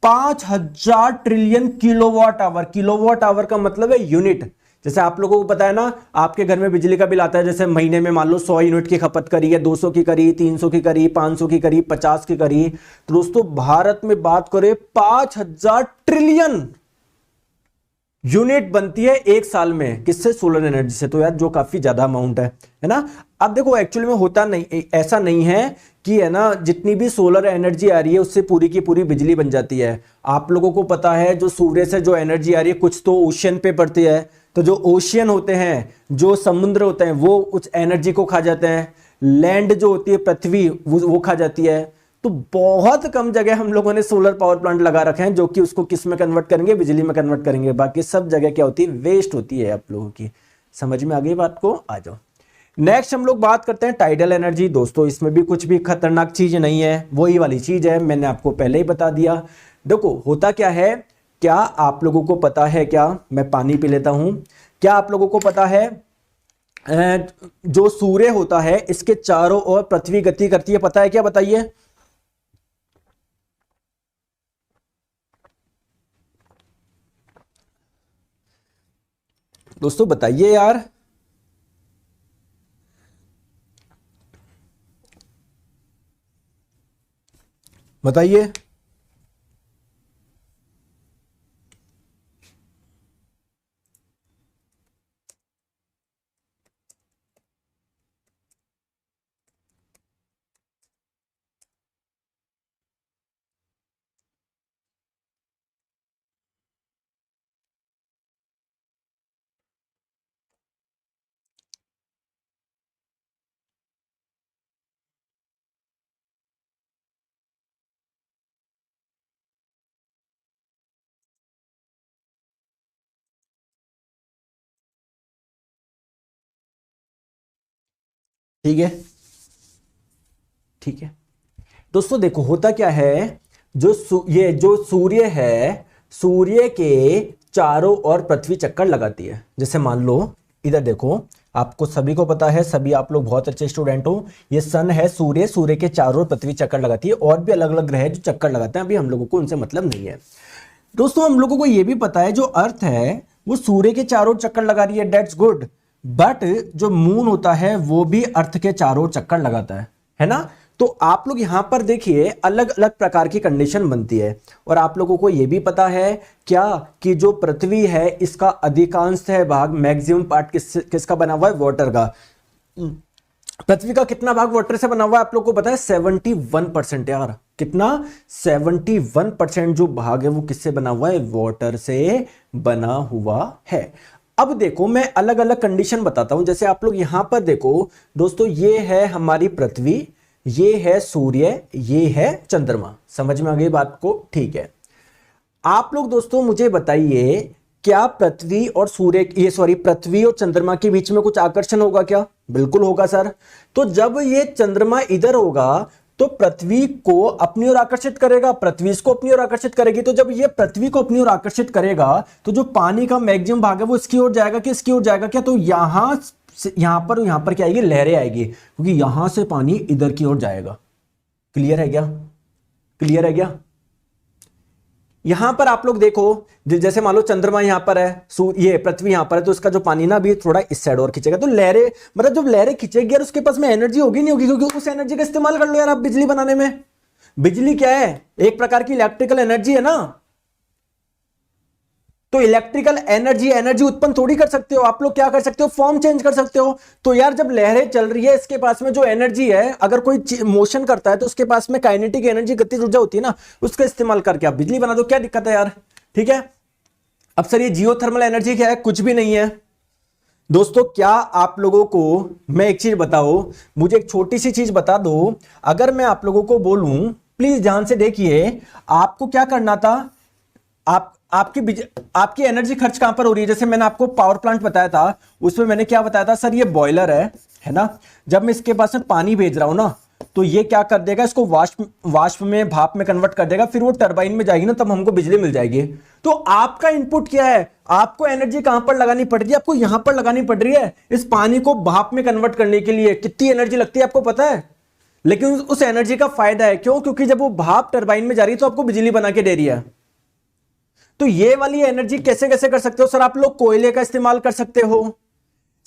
5000 trillion kilowatt hour. Kilowatt hour का मतलब है यूनिट। जैसे आप लोगों को पता है ना, आपके घर में बिजली का बिल आता है, जैसे महीने में मान लो 100 यूनिट की खपत करी है, 200 की करी, 300 की करी, 500 की करी, 50 की करी। तो दोस्तों भारत में बात करें 5000 ट्रिलियन यूनिट बनती है एक साल में। किससे? सोलर एनर्जी से। तो यार जो काफी ज्यादा अमाउंट है ना। अब देखो एक्चुअली में होता नहीं, ऐसा नहीं है कि है ना जितनी भी सोलर एनर्जी आ रही है उससे पूरी की पूरी बिजली बन जाती है। आप लोगों को पता है जो सूर्य से जो एनर्जी आ रही है, कुछ तो ओशियन पे पड़ती है। तो जो ओशियन होते हैं, जो समुद्र होते हैं, वो उस एनर्जी को खा जाते हैं। लैंड जो होती है, पृथ्वी, वो खा जाती है। तो बहुत कम जगह हम लोगों ने सोलर पावर प्लांट लगा रखे हैं, जो कि उसको किस में कन्वर्ट करेंगे, बिजली में कन्वर्ट करेंगे। बाकी सब जगह क्या होती है, वेस्ट होती है आप लोगों की। समझ में आ गई बात को? आ जाओ, नेक्स्ट हम लोग बात करते हैं टाइडल एनर्जी। दोस्तों इसमें भी कुछ भी खतरनाक चीज नहीं है, वही वाली चीज है, मैंने आपको पहले ही बता दिया। देखो होता क्या है, क्या आप लोगों को पता है? क्या, मैं पानी पी लेता हूं। क्या आप लोगों को पता है जो सूर्य होता है इसके चारों ओर पृथ्वी गति करती है? पता है क्या? बताइए। दोस्तों बताइए यार। बताइए। ठीक है, ठीक है दोस्तों, देखो होता क्या है, ये जो सूर्य है, सूर्य के चारों ओर पृथ्वी चक्कर लगाती है। जैसे मान लो इधर देखो, आपको सभी को पता है, सभी आप लोग बहुत अच्छे स्टूडेंट हो, ये सन है, सूर्य, सूर्य के चारों ओर पृथ्वी चक्कर लगाती है। और भी अलग अलग ग्रह है जो चक्कर लगाते हैं, अभी हम लोगों को उनसे मतलब नहीं है। दोस्तों हम लोगों को यह भी पता है जो अर्थ है वो सूर्य के चारों ओर चक्कर लगा रही है, डेट्स गुड। बट जो मून होता है वो भी अर्थ के चारों ओर चक्कर लगाता है ना। तो आप लोग यहां पर देखिए अलग अलग प्रकार की कंडीशन बनती है। और आप लोगों को यह भी पता है क्या कि जो पृथ्वी है इसका अधिकांश है भाग, मैक्सिमम पार्ट किसका बना हुआ है? वाटर का। पृथ्वी का कितना भाग वाटर से बना हुआ है आप लोग को पता है? 71% यार। कितना 71% जो भाग है वो किससे बना हुआ है, वाटर से बना हुआ है। अब देखो मैं अलग अलग कंडीशन बताता हूं, जैसे आप लोग यहां पर देखो दोस्तों, ये है हमारी पृथ्वी, ये है सूर्य, ये है चंद्रमा। समझ में आ गई बात को? ठीक है। आप लोग दोस्तों मुझे बताइए, क्या पृथ्वी और सूर्य, ये सॉरी, पृथ्वी और चंद्रमा के बीच में कुछ आकर्षण होगा क्या? बिल्कुल होगा सर। तो जब ये चंद्रमा इधर होगा तो पृथ्वी को अपनी ओर आकर्षित करेगा, पृथ्वी इसको अपनी ओर आकर्षित करेगी। तो जब ये पृथ्वी को अपनी ओर आकर्षित करेगा तो जो पानी का मैक्सिमम भाग है वो इसकी ओर जाएगा कि इसकी ओर जाएगा क्या? तो यहां पर क्या आएगी, लहरें आएगी, क्योंकि यहां से पानी इधर की ओर जाएगा। क्लियर है क्या? क्लियर है क्या? यहां पर आप लोग देखो, जैसे मान लो चंद्रमा यहां पर है, ये पृथ्वी यहां पर है, तो इसका जो पानी ना अभी थोड़ा इस साइड और खींचेगा, तो लहरें, मतलब जब लहरें खींचेगी यार उसके पास में एनर्जी होगी नहीं होगी? क्योंकि उस एनर्जी का इस्तेमाल कर लो यार आप बिजली बनाने में। बिजली क्या है? एक प्रकार की इलेक्ट्रिकल एनर्जी है ना। तो इलेक्ट्रिकल एनर्जी उत्पन्न थोड़ी कर सकते हो आप लोग, क्या कर सकते हो, फॉर्म चेंज कर सकते हो। तो यार जब लहरें चल रही है, इसके पास में जो एनर्जी है, अगर कोई मोशन करता है तो उसके पास में काइनेटिक एनर्जी, गतिज ऊर्जा होती है ना, उसका इस्तेमाल करके आप बिजली बना दो, क्या दिक्कत है यार? ठीक है। अब सर ये जियोथर्मल एनर्जी क्या है? कुछ भी नहीं है दोस्तों। क्या आप लोगों को मैं एक चीज बताओ, मुझे एक छोटी सी चीज बता दो। अगर मैं आप लोगों को बोलूं, प्लीज ध्यान से देखिए, आपको क्या करना था, आपकी एनर्जी खर्च कहां पर हो रही है? जैसे मैंने आपको पावर प्लांट बताया था, उसमें मैंने क्या बताया था, सर ये बॉयलर है ना। जब मैं इसके पास में पानी भेज रहा हूं ना, तो ये क्या कर देगा, इसको वाष्प में, भाप में कन्वर्ट कर देगा, फिर वो टरबाइन में जाएगी ना, तब हमको बिजली मिल जाएगी। तो आपका इनपुट क्या है? आपको एनर्जी कहां पर लगानी पड़ रही है? आपको यहां पर लगानी पड़ रही है, इस पानी को भाप में कन्वर्ट करने के लिए। कितनी एनर्जी लगती है आपको पता है? लेकिन उस एनर्जी का फायदा है, क्यों? क्योंकि जब वो भाप टरबाइन में जा रही है तो आपको बिजली बना के दे रही है। तो ये वाली एनर्जी कैसे कैसे कर सकते हो सर? आप लोग कोयले का इस्तेमाल कर सकते हो।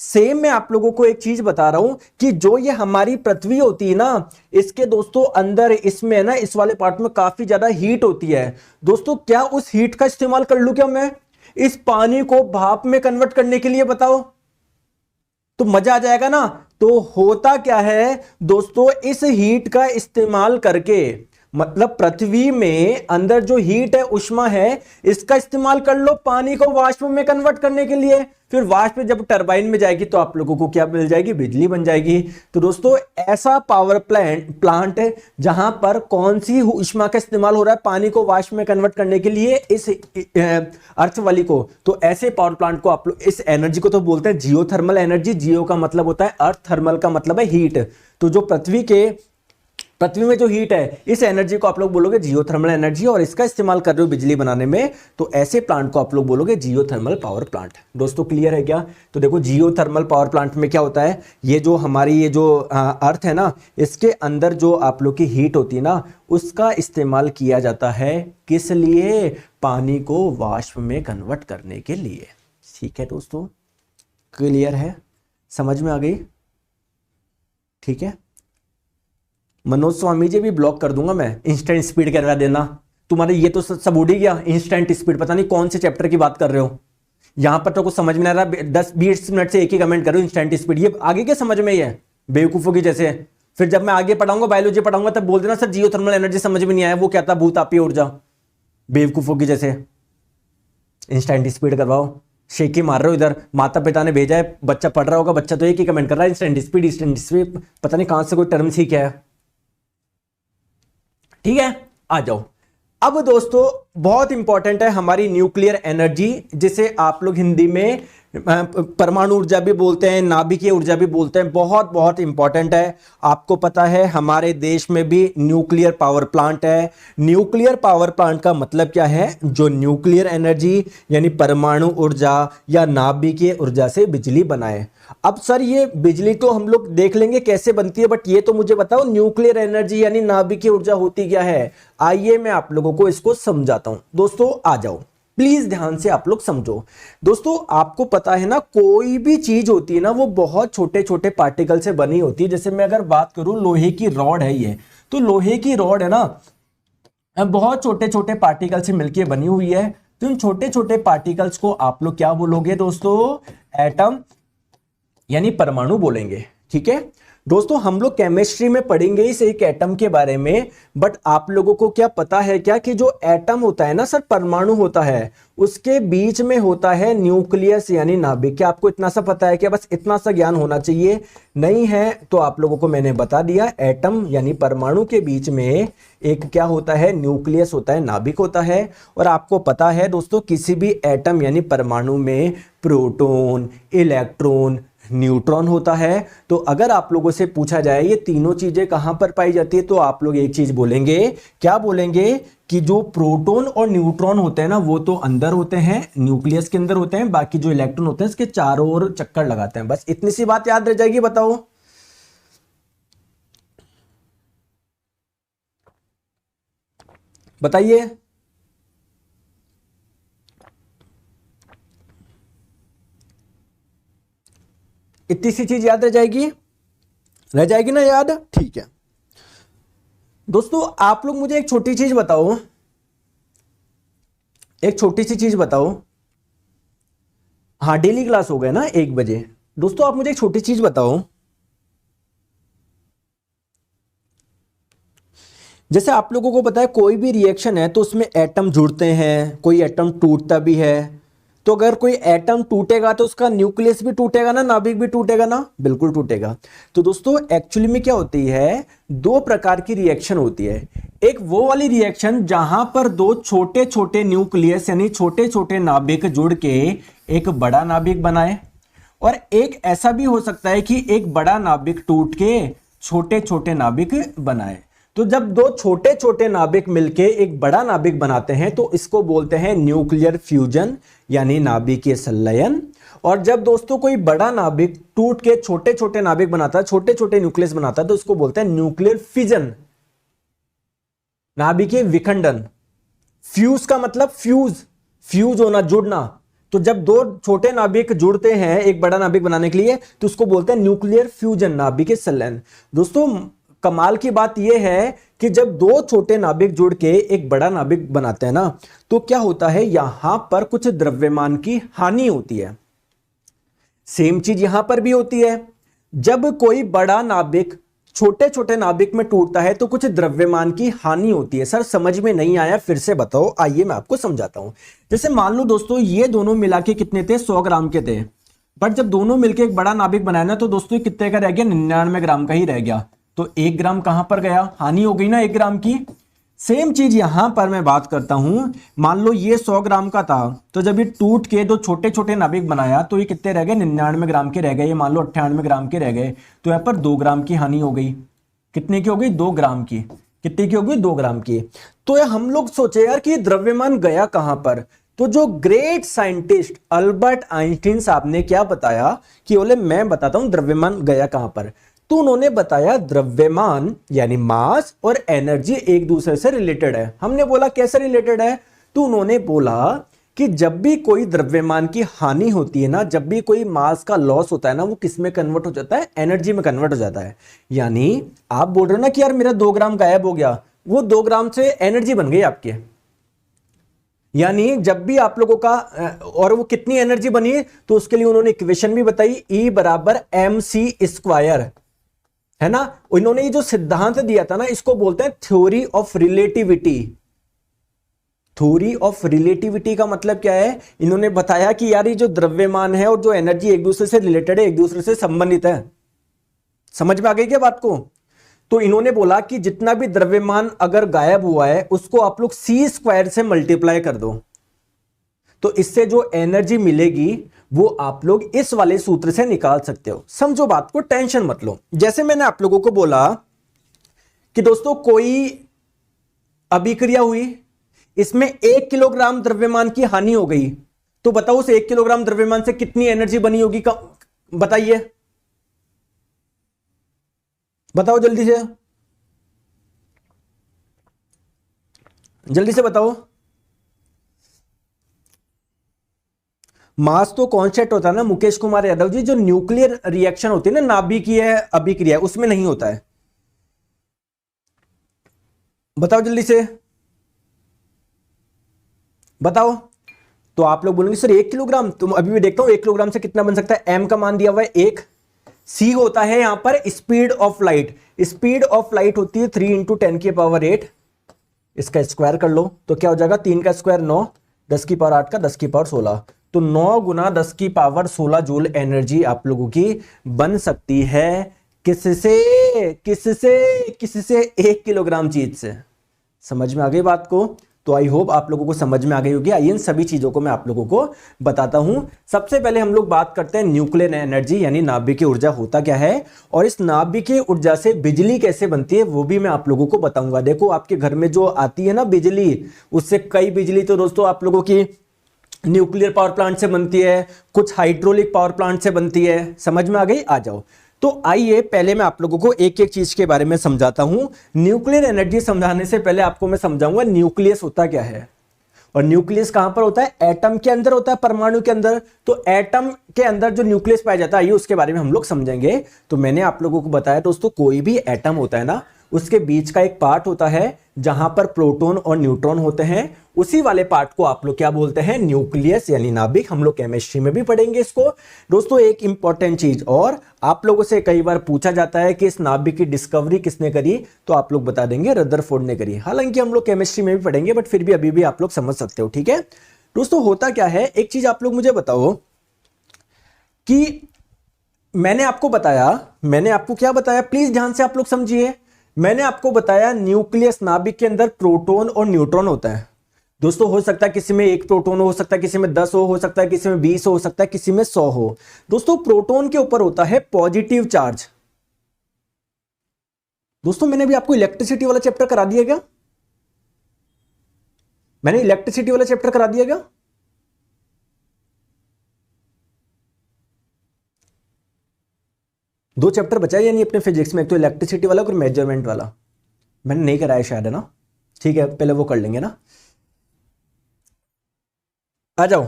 सेम मैं आप लोगों को एक चीज बता रहा हूं कि जो ये हमारी पृथ्वी होती है ना, इसके दोस्तों अंदर इसमें ना, इस वाले पार्ट में काफी ज्यादा हीट होती है दोस्तों। क्या उस हीट का इस्तेमाल कर लूं क्या मैं इस पानी को भाप में कन्वर्ट करने के लिए? बताओ, तो मजा आ जाएगा ना। तो होता क्या है दोस्तों, इस हीट का इस्तेमाल करके, मतलब पृथ्वी में अंदर जो हीट है, उष्मा है, इसका इस्तेमाल कर लो पानी को वाष्प में कन्वर्ट करने के लिए। फिर वाष्प जब टरबाइन में जाएगी तो आप लोगों को क्या मिल जाएगी? बिजली बन जाएगी। तो दोस्तों ऐसा पावर प्लांट है जहां पर कौन सी उष्मा का इस्तेमाल हो रहा है? पानी को वाष्प में कन्वर्ट करने के लिए, इस अर्थ वाली को। तो ऐसे पावर प्लांट को आप लोग, इस एनर्जी को तो बोलते हैं जियोथर्मल एनर्जी। जियो का मतलब होता है अर्थ, थर्मल का मतलब है हीट। तो जो पृथ्वी में जो हीट है, इस एनर्जी को आप लोग बोलोगे जियोथर्मल एनर्जी, और इसका इस्तेमाल कर रहे हो बिजली बनाने में, तो ऐसे प्लांट को आप लोग बोलोगे जियोथर्मल पावर प्लांट। दोस्तों क्लियर है क्या? तो देखो जियोथर्मल पावर प्लांट में क्या होता है, ये जो हमारी ये जो अर्थ है ना, इसके अंदर जो आप लोग की हीट होती है ना, उसका इस्तेमाल किया जाता है किस लिए? पानी को वाष्प में कन्वर्ट करने के लिए। ठीक है दोस्तों, क्लियर है? समझ में आ गई? ठीक है। मनोज स्वामी जी भी ब्लॉक कर दूंगा मैं, इंस्टेंट स्पीड करवा देना। तुम्हारे ये तो सब उड़ ही गया, इंस्टेंट स्पीड, पता नहीं कौन से चैप्टर की बात कर रहे हो। यहां पर तो कुछ समझ में नहीं आ रहा, 10-20 मिनट से एक ही कमेंट कर रहे हो इंस्टेंट स्पीड। ये आगे क्या समझ में है? बेवकूफों की जैसे। फिर जब मैं आगे पढ़ाऊंगा, बायोलॉजी पढ़ाऊंगा, तब बोल देना सर जियोथर्मल एनर्जी समझ में नहीं आया, वो क्या था, भूतापीय ऊर्जा। बेवकूफों की जैसे इंस्टेंट स्पीड करवाओ, शेकी मार रहे हो इधर। माता पिता ने भेजा है, बच्चा पढ़ रहा होगा, बच्चा तो एक ही कमेंट कर रहा है इंस्टेंट स्पीड, पता नहीं कहां से कोई टर्म सीख है। ठीक है, आ जाओ। अब दोस्तों बहुत इंपॉर्टेंट है हमारी न्यूक्लियर एनर्जी, जिसे आप लोग हिंदी में परमाणु ऊर्जा भी बोलते हैं, नाभिकीय ऊर्जा भी बोलते हैं। बहुत बहुत इंपॉर्टेंट है। आपको पता है हमारे देश में भी न्यूक्लियर पावर प्लांट है। न्यूक्लियर पावर प्लांट का मतलब क्या है? जो न्यूक्लियर एनर्जी यानी परमाणु ऊर्जा या नाभिकीय ऊर्जा से बिजली बनाए। अब सर ये बिजली तो हम लोग देख लेंगे कैसे बनती है, बट ये तो मुझे बताओ न्यूक्लियर एनर्जी यानी नाभिकीय ऊर्जा होती क्या है? आइए मैं आप लोगों को इसको समझाता हूं। दोस्तों आ जाओ, प्लीज ध्यान से आप लोग समझो। दोस्तों आपको पता है ना, कोई भी चीज होती है ना, वो बहुत छोटे छोटे पार्टिकल से बनी होती है। जैसे मैं अगर बात करूं, लोहे की रॉड है ये, तो लोहे की रॉड है ना, बहुत छोटे छोटे पार्टिकल से मिलकर बनी हुई है। तो इन छोटे छोटे पार्टिकल्स को आप लोग क्या बोलोगे दोस्तों? एटम यानी परमाणु बोलेंगे। ठीक है। दोस्तों हम लोग केमिस्ट्री में पढ़ेंगे इस एक एटम के बारे में, बट आप लोगों को क्या पता है क्या कि जो एटम होता है ना सर, परमाणु होता है, उसके बीच में होता है न्यूक्लियस यानी नाभिक। क्या आपको इतना सा पता है? क्या बस इतना सा ज्ञान होना चाहिए? नहीं है तो आप लोगों को मैंने बता दिया, एटम यानी परमाणु के बीच में एक क्या होता है, न्यूक्लियस होता है, नाभिक होता है। और आपको पता है दोस्तों, किसी भी एटम यानी परमाणु में प्रोटॉन, इलेक्ट्रॉन, न्यूट्रॉन होता है। तो अगर आप लोगों से पूछा जाए ये तीनों चीजें कहां पर पाई जाती है, तो आप लोग एक चीज बोलेंगे, क्या बोलेंगे कि जो प्रोटॉन और न्यूट्रॉन होते हैं ना, वो तो अंदर होते हैं, न्यूक्लियस के अंदर होते हैं, बाकी जो इलेक्ट्रॉन होते हैं इसके चारों ओर चक्कर लगाते हैं। बस इतनी सी बात याद रह जाएगी, बताओ। बताइए। इतनी सी चीज याद रह जाएगी? रह जाएगी ना याद? ठीक है दोस्तों, आप लोग मुझे एक छोटी चीज बताओ, एक छोटी सी चीज बताओ। हाँ, डेली क्लास हो गया ना 1 बजे। दोस्तों आप मुझे एक छोटी चीज बताओ, जैसे आप लोगों को पता है कोई भी रिएक्शन है तो उसमें एटम जुड़ते हैं, कोई एटम टूटता भी है। तो अगर कोई एटम टूटेगा तो उसका न्यूक्लियस भी टूटेगा ना, नाभिक भी टूटेगा ना? बिल्कुल टूटेगा। तो दोस्तों एक्चुअली में क्या होती है, 2 प्रकार की रिएक्शन होती है। एक वो वाली रिएक्शन जहां पर 2 छोटे छोटे न्यूक्लियस यानी छोटे छोटे नाभिक जुड़ के एक बड़ा नाभिक बनाए, और एक ऐसा भी हो सकता है कि एक बड़ा नाभिक टूट के छोटे छोटे नाभिक बनाए। तो जब 2 छोटे छोटे नाभिक मिलके एक बड़ा नाभिक बनाते हैं तो इसको बोलते हैं न्यूक्लियर फ्यूजन यानी नाभिकीय संलयन। और जब दोस्तों कोई बड़ा नाभिक टूट के छोटे छोटे नाभिक बनाता है, छोटे छोटे न्यूक्लियस बनाता है, तो इसको बोलते हैं न्यूक्लियर फिजन, नाभिकीय विखंडन। फ्यूज का मतलब फ्यूज, फ्यूज होना, जुड़ना। तो जब 2 छोटे नाभिक जुड़ते हैं एक बड़ा नाभिक बनाने के लिए तो उसको बोलते हैं न्यूक्लियर फ्यूजन, नाभिकीय संलयन। दोस्तों कमाल की बात यह है कि जब 2 छोटे नाभिक जुड़ के एक बड़ा नाभिक बनाते हैं ना, तो क्या होता है, यहां पर कुछ द्रव्यमान की हानि होती है। सेम चीज यहां पर भी होती है। जब कोई बड़ा नाभिक छोटे छोटे नाभिक में टूटता है तो कुछ द्रव्यमान की हानि होती है। सर समझ में नहीं आया, फिर से बताओ। आइए मैं आपको समझाता हूं। जैसे मान लो दोस्तों ये दोनों मिला के कितने थे, 100 ग्राम के थे, बट जब दोनों मिलके एक बड़ा नाभिक बनाया ना, तो दोस्तों कितने का रह गया, 99 ग्राम का ही रह गया। तो 1 ग्राम कहां पर गया, हानि हो गई ना 1 ग्राम की। सेम चीज यहां पर मैं बात करता हूं, मान लो ये 100 ग्राम का था, तो जब ये टूट के 2 छोटे छोटे नाभिक बनाया तो ये कितने रह गए, 99 ग्राम के रह गए, ये मान लो 98 ग्राम के रह गए। तो यहां पर 2 ग्राम की हानि हो गई। कितने की हो गई, 2 ग्राम की। कितने की हो गई, 2 ग्राम की। तो हम लोग सोचे यार कि द्रव्यमान गया कहां पर, तो जो ग्रेट साइंटिस्ट अल्बर्ट आइंस्टीन साहब ने क्या बताया कि बोले मैं बताता हूं द्रव्यमान गया कहां पर। तो उन्होंने बताया द्रव्यमान यानी मास और एनर्जी एक दूसरे से रिलेटेड है। हमने बोला कैसे रिलेटेड है, तो उन्होंने बोला कि जब भी कोई द्रव्यमान की हानि होती है ना, जब भी कोई मास का लॉस होता है ना, वो किस में कन्वर्ट हो जाता है, एनर्जी में कन्वर्ट हो जाता है। यानी आप बोल रहे हो ना कि यार मेरा 2 ग्राम गायब हो गया, वो 2 ग्राम से एनर्जी बन गई आपके। यानी जब भी आप लोगों का, और वो कितनी एनर्जी बनी, तो उसके लिए उन्होंने इक्वेशन भी बताई, E बराबर mc², है ना। इन्होंने ये जो सिद्धांत दिया था ना, इसको बोलते हैं theory of relativity. Theory of relativity का मतलब क्या है, इन्होंने बताया कि यार ये जो द्रव्यमान है और जो एनर्जी एक दूसरे से रिलेटेड है, एक दूसरे से संबंधित है। समझ में आ गई क्या बात को? तो इन्होंने बोला कि जितना भी द्रव्यमान अगर गायब हुआ है उसको आप लोग c² से मल्टीप्लाई कर दो, तो इससे जो एनर्जी मिलेगी वो आप लोग इस वाले सूत्र से निकाल सकते हो। समझो बात को, टेंशन मत लो। जैसे मैंने आप लोगों को बोला कि दोस्तों कोई अभिक्रिया हुई, इसमें 1 किलोग्राम द्रव्यमान की हानि हो गई, तो बताओ उस 1 किलोग्राम द्रव्यमान से कितनी एनर्जी बनी होगी, बताइए, बताओ जल्दी से, जल्दी से बताओ। मास तो कॉन्सेप्ट होता है ना मुकेश कुमार यादव जी, जो न्यूक्लियर रिएक्शन होती है ना, नाभिकीय अभिक्रिया, उसमें नहीं होता है। बताओ जल्दी से बताओ। तो आप लोग बोलेंगे सर 1 किलोग्राम, तो अभी भी देखता हूं 1 किलोग्राम से कितना बन सकता है। m का मान दिया हुआ है 1, सी होता है यहां पर speed of light. Speed of light होती है 3 × 10⁸, इसका स्क्वायर कर लो तो क्या हो जाएगा, 3 का स्क्वायर 9, 10⁸8 का 10⁻16, तो 9 × 10⁻16 जूल एनर्जी आप लोगों की बन सकती है। किससे किससे किससे 1 किलोग्राम चीज से। समझ में आ गई बात को? तो आई होप आप लोगों को समझ में आ गई होगी। आइए इन सभी चीजों को मैं आप लोगों को बताता हूं। सबसे पहले हम लोग बात करते हैं न्यूक्लियर एनर्जी यानी नाभिकीय ऊर्जा होता क्या है, और इस नाभिकीय ऊर्जा से बिजली कैसे बनती है वो भी मैं आप लोगों को बताऊंगा। देखो आपके घर में जो आती है ना बिजली, उससे कई बिजली तो दोस्तों आप लोगों की न्यूक्लियर पावर प्लांट से बनती है, कुछ हाइड्रोलिक पावर प्लांट से बनती है। समझ में आ गई? आ जाओ। तो आइए पहले मैं आप लोगों को एक एक चीज के बारे में समझाता हूं। न्यूक्लियर एनर्जी समझाने से पहले आपको मैं समझाऊंगा न्यूक्लियस होता क्या है। और न्यूक्लियस कहां पर होता है? एटम के अंदर होता है, परमाणु के अंदर। तो एटम के अंदर जो न्यूक्लियस पाया जाता है, आइए उसके बारे में हम लोग समझेंगे। तो मैंने आप लोगों को बताया दोस्तों, कोई भी एटम होता है ना, उसके बीच का एक पार्ट होता है जहां पर प्रोटॉन और न्यूट्रॉन होते हैं। उसी वाले पार्ट को आप लोग क्या बोलते हैं? न्यूक्लियस यानी नाभिक। हम लोग केमिस्ट्री में भी पढ़ेंगे इसको। दोस्तों एक इंपॉर्टेंट चीज और, आप लोगों से कई बार पूछा जाता है कि इस नाभिक की डिस्कवरी किसने करी, तो आप लोग बता देंगे रदरफोर्ड ने करी। हालांकि हम लोग केमिस्ट्री में भी पढ़ेंगे, बट फिर भी अभी भी आप लोग समझ सकते हो। ठीक है दोस्तों, होता क्या है, एक चीज आप लोग मुझे बताओ कि मैंने आपको क्या बताया, प्लीज ध्यान से आप लोग समझिए। मैंने आपको बताया न्यूक्लियस नाभिक के अंदर प्रोटॉन और न्यूट्रॉन होता है। दोस्तों हो सकता है किसी में 1 प्रोटॉन हो सकता है, किसी में 10 हो सकता है, किसी में 20 हो सकता है, किसी में 100 हो। दोस्तों प्रोटॉन के ऊपर होता है पॉजिटिव चार्ज। दोस्तों मैंने भी आपको इलेक्ट्रिसिटी वाला चैप्टर करा दिया क्या? मैंने इलेक्ट्रिसिटी वाला चैप्टर करा दिया क्या? दो चैप्टर बचा यानी अपने फिजिक्स में, एक तो इलेक्ट्रिसिटी वाला और मेजरमेंट वाला। मैंने नहीं कराया शायद, है ना? ठीक है, पहले वो कर लेंगे ना। आ जाओ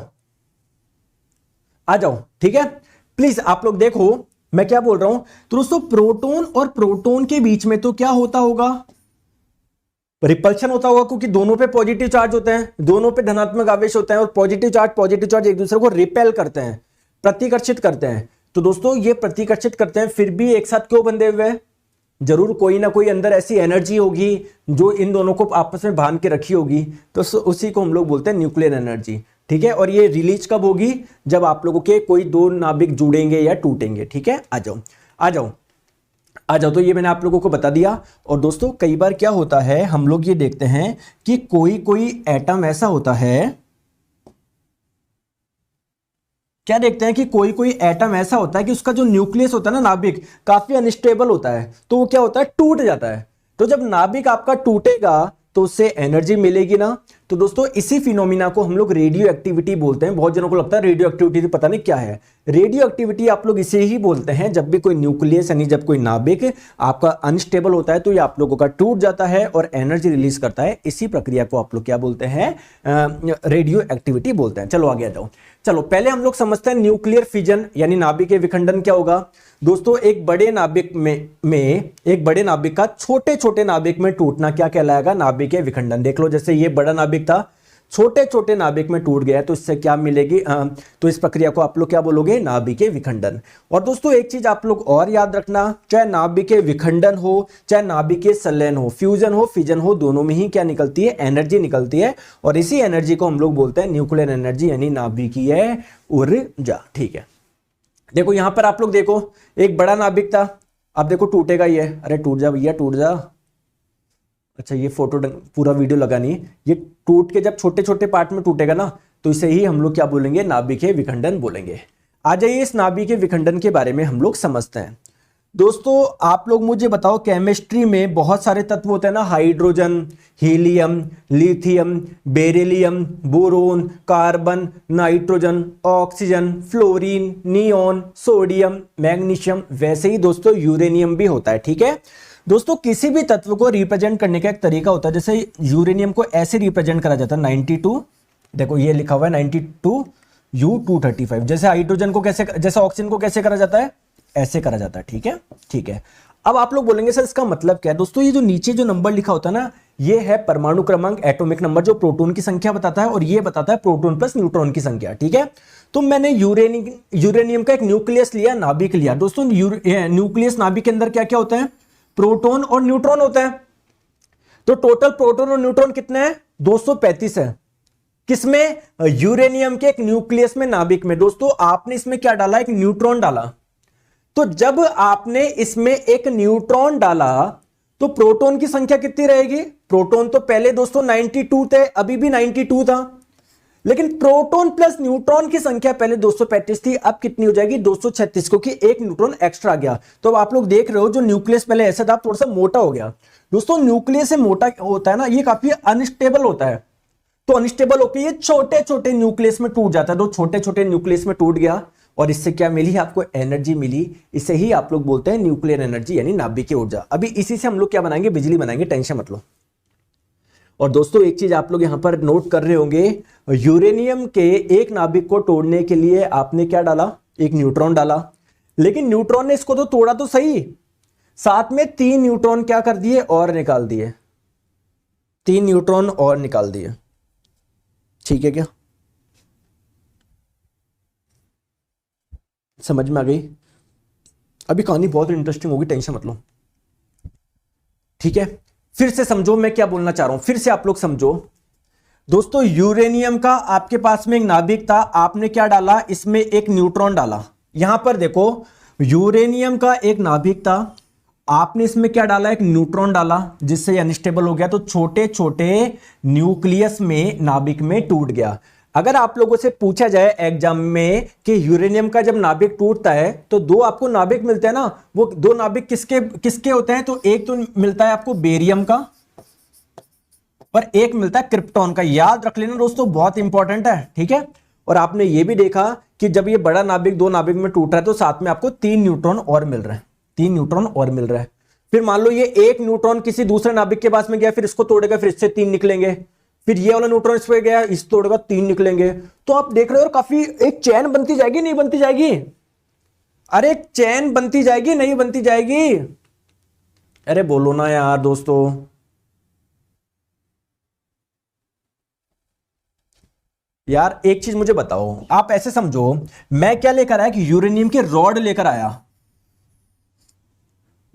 आ जाओ, ठीक है। प्लीज आप लोग देखो मैं क्या बोल रहा हूं। तो दोस्तों प्रोटॉन और प्रोटॉन के बीच में तो क्या होता होगा? रिपल्शन होता होगा, क्योंकि दोनों पे पॉजिटिव चार्ज होते हैं, दोनों पे धनात्मक आवेश होते हैं, और पॉजिटिव चार्ज एक दूसरे को रिपेल करते हैं, प्रतिकर्षित करते हैं। तो दोस्तों ये प्रतिकर्षित करते हैं, फिर भी एक साथ क्यों बंधे हुए हैं? जरूर कोई ना कोई अंदर ऐसी एनर्जी होगी जो इन दोनों को आपस में बांध के रखी होगी। तो उसी को हम लोग बोलते हैं न्यूक्लियर एनर्जी। ठीक है, और ये रिलीज कब होगी? जब आप लोगों के कोई दो नाभिक जुड़ेंगे या टूटेंगे। ठीक है, आ जाओ आ जाओ आ जाओ। तो ये मैंने आप लोगों को बता दिया। और दोस्तों कई बार क्या होता है, हम लोग ये देखते हैं कि कोई कोई एटम ऐसा होता है, क्या देखते हैं कि कोई कोई एटम ऐसा होता है कि उसका जो न्यूक्लियस होता है ना, नाभिक, काफी अनस्टेबल होता है। तो वो क्या होता है? टूट जाता है। तो जब नाभिक आपका टूटेगा तो उससे एनर्जी मिलेगी ना। तो दोस्तों इसी फिनोमिना को हम लोग रेडियो एक्टिविटी बोलते हैं। बहुत जनों को लगता है रेडियो एक्टिविटी पता नहीं क्या है। रेडियो एक्टिविटी आप लोग इसे ही बोलते हैं जब भी कोई न्यूक्लियस यानी जब कोई नाभिक आपका अनस्टेबल होता है तो ये आप लोगों का टूट जाता है और एनर्जी रिलीज करता है। इसी प्रक्रिया को आप लोग क्या बोलते हैं? रेडियो एक्टिविटी बोलते हैं। चलो आगे आ जाओ। चलो पहले हम लोग समझते हैं न्यूक्लियर फिजन यानी नाभिकीय विखंडन क्या होगा। दोस्तों एक बड़े नाभिक में एक बड़े नाभिक का छोटे छोटे नाभिक में टूटना क्या कहलाएगा? नाभिकीय विखंडन। देख लो, जैसे ये बड़ा नाभिक था, छोटे छोटे नाभिक में टूट गया, तो इससे क्या मिलेगी? तो इस प्रक्रिया को आप लोग क्या बोलोगे? नाभिकीय विखंडन। और दोस्तों एक चीज आप लोग और याद रखना, चाहे नाभिकीय विखंडन हो, चाहे नाभिकीय संलयन हो, फ्यूजन हो, फिजन हो, दोनों में ही क्या निकलती है? एनर्जी निकलती है। और इसी एनर्जी को हम लोग बोलते हैं न्यूक्लियर एनर्जी यानी नाभिकीय ऊर्जा। ठीक है, देखो यहां पर आप लोग देखो, एक बड़ा नाभिक था, अब देखो टूटेगा ये। अरे टूट जा भैया, टूट जा। अच्छा ये फोटो पूरा वीडियो लगा नहीं। ये टूट के जब छोटे छोटे पार्ट में टूटेगा ना, तो इसे ही हम लोग क्या बोलेंगे? नाभिकीय विखंडन बोलेंगे। आ जाइए इस नाभिकीय विखंडन के बारे में हम लोग समझते हैं। दोस्तों आप लोग मुझे बताओ, केमिस्ट्री में बहुत सारे तत्व होते हैं ना, hydrogen, helium, lithium, beryllium, boron, carbon, nitrogen, oxygen, fluorine, neon, sodium, magnesium. वैसे ही दोस्तों यूरेनियम भी होता है। ठीक है दोस्तों, किसी भी तत्व को रिप्रेजेंट करने का एक तरीका होता है। जैसे यूरेनियम को ऐसे रिप्रेजेंट करा जाता है 92, देखो ये लिखा हुआ है 92U235। जैसे हाइड्रोजन को कैसे, जैसे ऑक्सीजन को कैसे करा जाता है? ऐसे करा जाता है। ठीक है, ठीक है। अब आप लोग बोलेंगे सर इसका मतलब क्या है? दोस्तों ये जो नीचे जो नंबर लिखा होता है ना, ये है परमाणु क्रमांक, एटॉमिक नंबर, जो प्रोटॉन की संख्या बताता है, और ये बताता है प्रोटॉन प्लस न्यूट्रॉन की संख्या। ठीक है, तो मैंने यूरेनियम का एक न्यूक्लियस लिया, नाभिक लिया। दोस्तों न्यूक्लियस नाभिक के अंदर क्या क्या होता है? प्रोटॉन और न्यूट्रॉन होता है। तो टोटल प्रोटॉन और न्यूट्रॉन कितने हैं? 235 है। किसमें? यूरेनियम के एक न्यूक्लियस में, नाभिक में। दोस्तों आपने इसमें क्या डाला? एक न्यूट्रॉन डाला। तो जब आपने इसमें एक न्यूट्रॉन डाला तो प्रोटॉन की संख्या कितनी रहेगी? प्रोटॉन तो पहले दोस्तों 92 थे, अभी भी 92 था, लेकिन प्रोटॉन प्लस न्यूट्रॉन की संख्या पहले 235 थी, अब कितनी हो जाएगी? 236, क्योंकि एक न्यूट्रॉन एक्स्ट्रा आ गया। तो अब आप लोग देख रहे हो जो न्यूक्लियस पहले ऐसा था, थोड़ा सा मोटा हो गया। दोस्तों न्यूक्लियस से मोटा होता है ना, ये काफी अनस्टेबल होता है। तो अनस्टेबल होकर ये छोटे छोटे न्यूक्लियस में टूट जाता है। तो छोटे छोटे न्यूक्लियस में टूट गया, और इससे क्या मिली? आपको एनर्जी मिली। इसे ही आप लोग बोलते हैं न्यूक्लियर एनर्जी, यानी नाभिकीय ऊर्जा। अभी इसी से हम लोग क्या बनाएंगे? बिजली बनाएंगे, टेंशन मत लो। और दोस्तों एक चीज आप लोग यहां पर नोट कर रहे होंगे, यूरेनियम के एक नाभिक को तोड़ने के लिए आपने क्या डाला? एक न्यूट्रॉन डाला। लेकिन न्यूट्रॉन ने इसको तो तोड़ा तो सही, साथ में 3 न्यूट्रॉन क्या कर दिए? और निकाल दिए। 3 न्यूट्रॉन और निकाल दिए। ठीक है क्या? समझ में आ गई? अभी कहानी बहुत इंटरेस्टिंग होगी, टेंशन मत लो। ठीक है, फिर से समझो मैं क्या बोलना चाह रहा हूं, फिर से आप लोग समझो। दोस्तों यूरेनियम का आपके पास में एक नाभिक था, आपने क्या डाला? इसमें एक न्यूट्रॉन डाला। यहां पर देखो, यूरेनियम का एक नाभिक था, आपने इसमें क्या डाला? एक न्यूट्रॉन डाला, जिससे अनस्टेबल हो गया, तो छोटे छोटे न्यूक्लियस में, नाभिक में टूट गया। अगर आप लोगों से पूछा जाए एग्जाम में कि यूरेनियम का जब नाभिक टूटता है तो 2 आपको नाभिक मिलते हैं ना, वो 2 नाभिक किसके किसके होते हैं? तो एक तो मिलता है आपको बेरियम का, और एक मिलता है क्रिप्टॉन का। याद रख लेना दोस्तों, बहुत इंपॉर्टेंट है। ठीक है, और आपने ये भी देखा कि जब ये बड़ा नाभिक 2 नाभिक में टूट रहा है तो साथ में आपको 3 न्यूट्रॉन और मिल रहे हैं। 3 न्यूट्रॉन और मिल रहा है। फिर मान लो ये एक न्यूट्रॉन किसी दूसरे नाभिक के पास में गया, फिर इसको तोड़ेगा, फिर इससे 3 निकलेंगे। फिर ये वाला न्यूट्रॉन इस पे गया, इस तोड़ेगा, 3 निकलेंगे। तो आप देख रहे हो काफी एक चैन बनती जाएगी, नहीं बनती जाएगी? अरे एक चैन बनती जाएगी, नहीं बनती जाएगी? अरे बोलो ना यार दोस्तों। यार एक चीज मुझे बताओ, आप ऐसे समझो, मैं क्या लेकर आया कि यूरेनियम के रॉड लेकर आया,